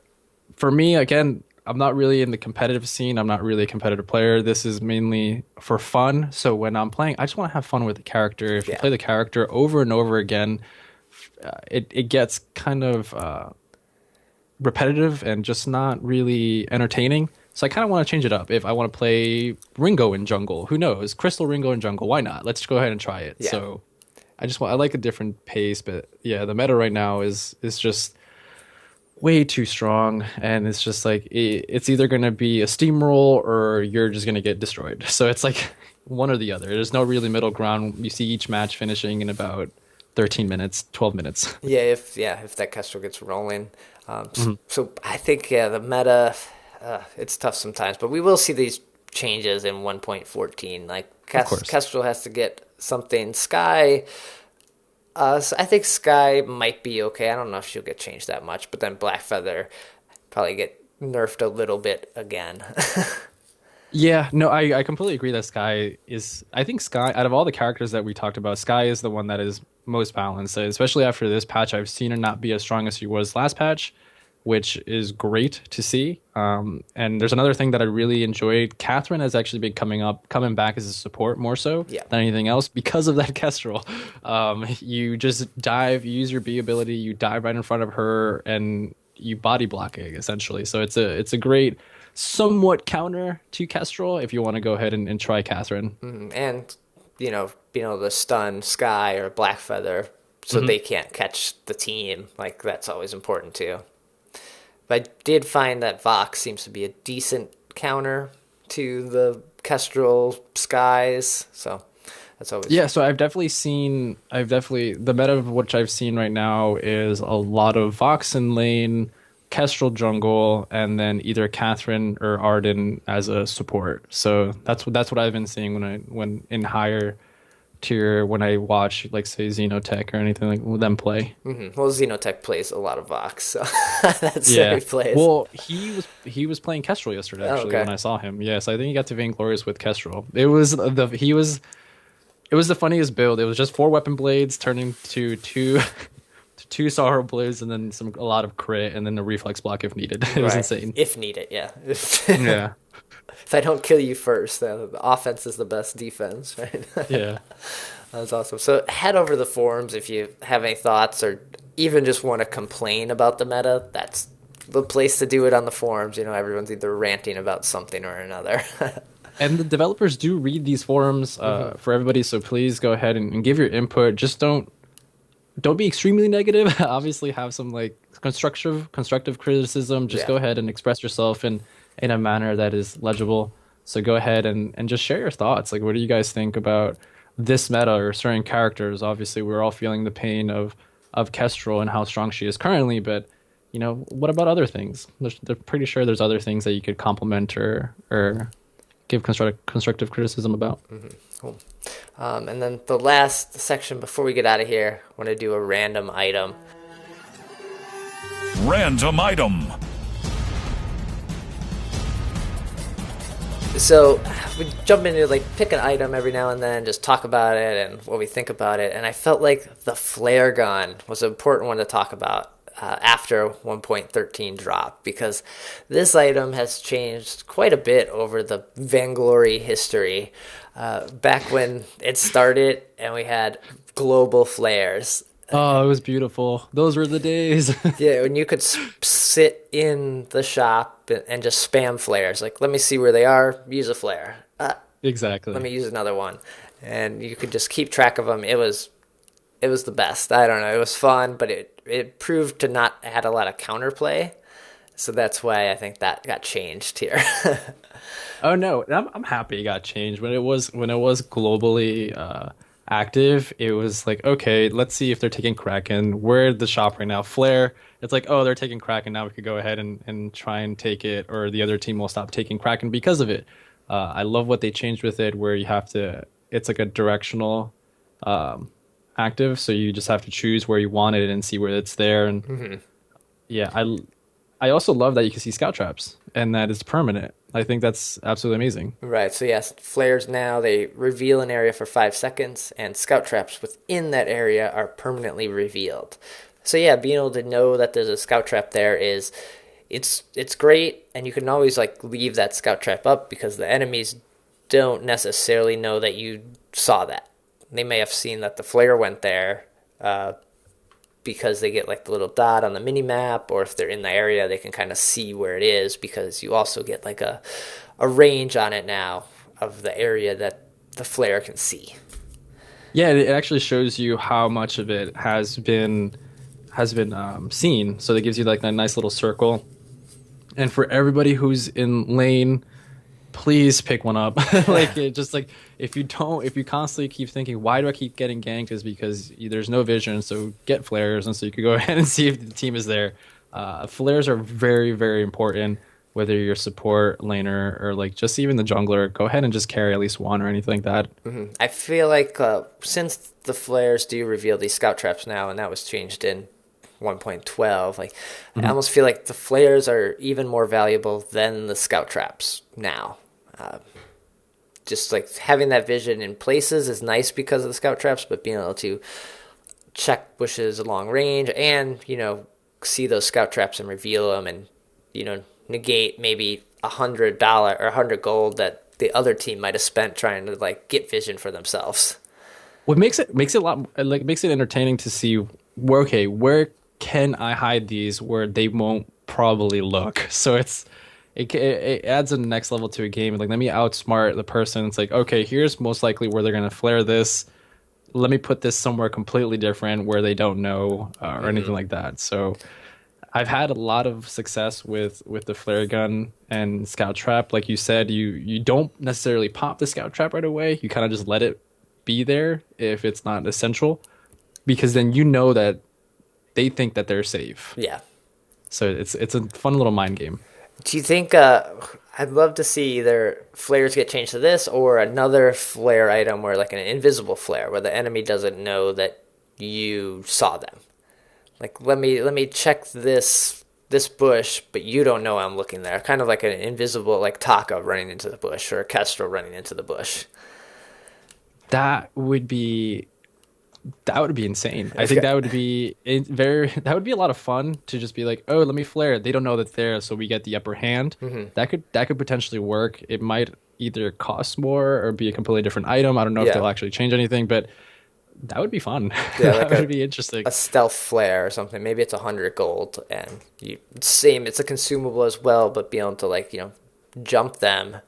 for me, again, I'm not really in the competitive scene. I'm not really a competitive player. This is mainly for fun. So when I'm playing, I just want to have fun with the character. If you play the character over and over again, it gets kind of repetitive and just not really entertaining. So I kind of want to change it up. If I want to play Ringo in jungle, who knows? Crystal Ringo in jungle, why not? Let's go ahead and try it. Yeah. So I like a different pace, but yeah, the meta right now is just way too strong, and it's just like it's either going to be a steamroll or you're just going to get destroyed. So it's like one or the other. There's no really middle ground. You see each match finishing in about 13 minutes, 12 minutes. Yeah, if that Kestrel gets rolling. So I think the meta. It's tough sometimes, but we will see these changes in 1.14. Like, Kestrel has to get something. Sky, so I think Sky might be okay. I don't know if she'll get changed that much, but then Blackfeather probably get nerfed a little bit again. Yeah, no, I completely agree that Sky is... I think Sky, out of all the characters that we talked about, Sky is the one that is most balanced. Especially after this patch, I've seen her not be as strong as she was last patch, which is great to see. And there's another thing that I really enjoyed. Catherine has actually been coming back as a support more so than anything else because of that Kestrel. You just dive, you use your B ability, you dive right in front of her, and you body blocking essentially. So it's a great somewhat counter to Kestrel if you want to go ahead and try Catherine. And being able to stun Sky or Blackfeather so Hmm. they can't catch the team, like that's always important too. But I did find that Vox seems to be a decent counter to the Kestrel Skies, so that's always Yeah, so I've definitely, the meta of which I've seen right now is a lot of Vox in lane, Kestrel jungle, and then either Catherine or Arden as a support. So that's what I've been seeing when in higher tier when I watch like say Xenotech or anything like them play. well, Xenotech plays a lot of Vox, so that's where Yeah. he plays. Well, he was playing Kestrel yesterday Oh, actually okay. when I saw him. Yes, I think he got to Vainglorious with Kestrel. It was the funniest build. It was just four weapon blades turning to two to two sorrow blades and then a lot of crit and then the reflex block if needed. It was Right. insane. If needed, yeah. If Yeah. I don't kill you first, then the offense is the best defense, right? Yeah. That's awesome. So head over to the forums if you have any thoughts or even just want to complain about the meta. That's the place to do it on the forums. Everyone's either ranting about something or another. And the developers do read these forums for everybody, so please go ahead and give your input. Just don't be extremely negative. Obviously, have some like constructive criticism. Just Yeah. go ahead and express yourself in a manner that is legible. So go ahead and just share your thoughts. Like, what do you guys think about this meta or certain characters? Obviously, we're all feeling the pain of Kestrel and how strong she is currently, but what about other things? They're pretty sure there's other things that you could compliment or give constructive criticism about. Cool. And then the last section before we get out of here, I want to do a random item. Random item. So we jump into like pick an item every now and then, just talk about it and what we think about it. And I felt like the flare gun was an important one to talk about after 1.13 drop because this item has changed quite a bit over the Vainglory history. Back when it started and we had global flares. Oh, it was beautiful. Those were the days. Yeah, when you could sit in the shop and just spam flares. Like, let me see where they are, use a flare. Exactly. Let me use another one. And you could just keep track of them. It was the best. I don't know. It was fun, but it proved to not add a lot of counterplay. So that's why I think that got changed here. Oh no, I'm happy it got changed. When it was globally active, it was like, okay, let's see if they're taking Kraken. We're at the shop right now. Flare, it's like, oh, they're taking Kraken. Now we could go ahead and try and take it, or the other team will stop taking Kraken because of it. I love what they changed with it, where it's like a directional active, so you just have to choose where you want it and see where it's there. And yeah, I also love that you can see scout traps and that it's permanent. I think that's absolutely amazing. Right, so yes, flares now, they reveal an area for 5 seconds, and scout traps within that area are permanently revealed. So yeah, being able to know that there's a scout trap there it's great, and you can always like leave that scout trap up because the enemies don't necessarily know that you saw that. They may have seen that the flare went there, because they get like the little dot on the mini map, or if they're in the area they can kind of see where it is because you also get like a range on it now of the area that the flare can see. Yeah, it actually shows you how much of it has been seen. So it gives you like a nice little circle. And for everybody who's in lane, please pick one up. Like it just like if you constantly keep thinking, why do I keep getting ganked, is because there's no vision. So get flares, and so you can go ahead and see if the team is there. Flares are very, very important. Whether you're support, laner, or like just even the jungler, go ahead and just carry at least one or anything like that. I feel like since the flares do reveal these scout traps now, and that was changed in 1.12, like I almost feel like the flares are even more valuable than the scout traps now. Just like having that vision in places is nice because of the scout traps, but being able to check bushes along range and see those scout traps and reveal them, and negate maybe $100 or 100 gold that the other team might have spent trying to like get vision for themselves. What makes it a lot like makes it entertaining to see where can I hide these where they won't probably look? So it adds a next level to a game. Like, let me outsmart the person. It's like, okay, here's most likely where they're gonna flare this. Let me put this somewhere completely different where they don't know or anything like that. So I've had a lot of success with the flare gun and scout trap. Like you said, you don't necessarily pop the scout trap right away. You kind of just let it be there if it's not essential, because then you know that they think that they're safe. Yeah. So it's a fun little mind game. Do you think I'd love to see either flares get changed to this or another flare item where like an invisible flare where the enemy doesn't know that you saw them. Like, let me check this bush, but you don't know I'm looking there. Kind of like an invisible, like Taka running into the bush or a Kestrel running into the bush. That would be insane. I think that would be that would be a lot of fun to just be like, oh, let me flare. They don't know that's there, so we get the upper hand. That could potentially work. It might either cost more or be a completely different item. I don't know if they'll actually change anything, but that would be fun. Yeah, That would be interesting. A stealth flare or something. Maybe it's 100 gold, and it's a consumable as well, but be able to, like, jump them.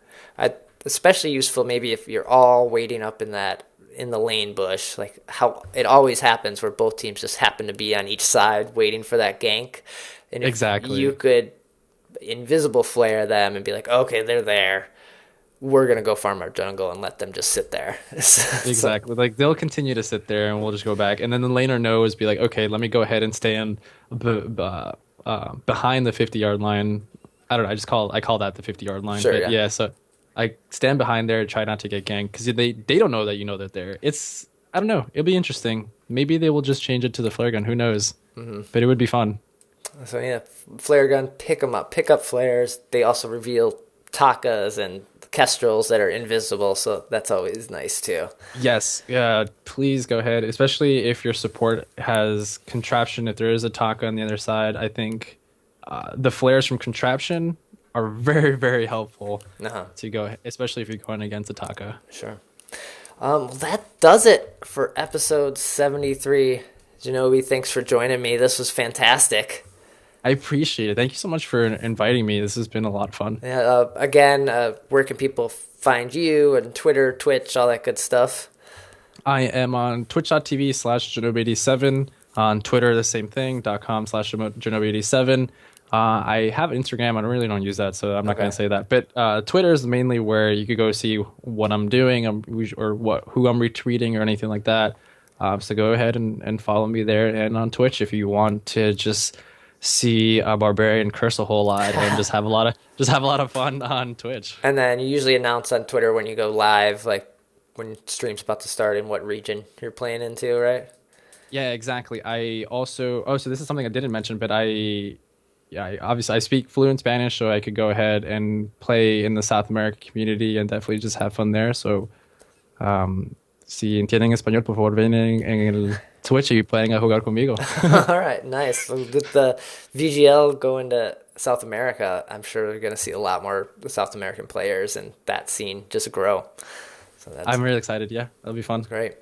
Especially useful maybe if you're all waiting up in the lane bush, like how it always happens where both teams just happen to be on each side waiting for that gank. And if Exactly. you could invisible flare them and be like, okay, they're there. We're going to go farm our jungle and let them just sit there. Exactly. Like, they'll continue to sit there and we'll just go back. And then the laner knows, be like, okay, let me go ahead and stand behind the 50-yard line. I don't know. I call that the 50-yard line. Sure, But yeah, so I stand behind there, try not to get ganked, because they don't know that you know that they're. I don't know. It'll be interesting. Maybe they will just change it to the flare gun. Who knows? But it would be fun. So yeah, flare gun, pick them up. Pick up flares. They also reveal Takas and Kestrels that are invisible, so that's always nice too. Yes, yeah. Please go ahead, especially if your support has contraption. If there is a Taka on the other side, I think the flares from contraption are very, very helpful to go, especially if you're going against a Taka. Sure. Well, that does it for episode 73. Jonobie, thanks for joining me. This was fantastic. I appreciate it. Thank you so much for inviting me. This has been a lot of fun. Yeah. Again, where can people find you? And Twitter, Twitch, all that good stuff? I am on twitch.tv/Jonobie87. On Twitter, the same thing, .com/Jonobie87. I have Instagram. I really don't use that, so I'm not going to say that. But Twitter is mainly where you could go see what I'm doing or who I'm retweeting or anything like that. So go ahead and follow me there. And on Twitch, if you want to just see a barbarian curse a whole lot and just have a lot of fun on Twitch. And then you usually announce on Twitter when you go live, like when stream's about to start and what region you're playing into, right? Yeah, exactly. I also so this is something I didn't mention, but obviously I speak fluent Spanish, so I could go ahead and play in the South American community and definitely just have fun there. So si entienden español, por favor, ven en el Twitch y pueden jugar conmigo. All right, nice. With the VGL going to South America, I'm sure we're going to see a lot more South American players and that scene just grow. So I'm really excited. Yeah, that'll be fun. Great.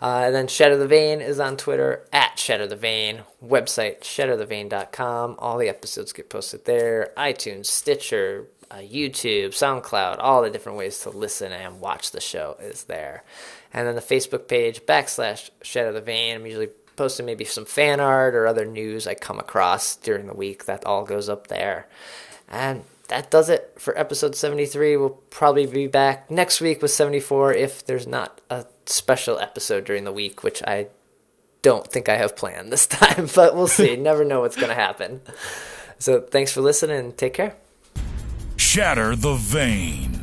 And then Shatter the Vain is on Twitter, @Shatter the Vain. Website, shatterthevain.com. All the episodes get posted there. iTunes, Stitcher, YouTube, SoundCloud, all the different ways to listen and watch the show is there. And then the Facebook page, /Shatter the Vain. I'm usually posting maybe some fan art or other news I come across during the week. That all goes up there. And that does it for episode 73. We'll probably be back next week with 74 if there's not a special episode during the week, which I don't think I have planned this time, but we'll see. Never know what's going to happen. So thanks for listening and take care. Shatter the Vain.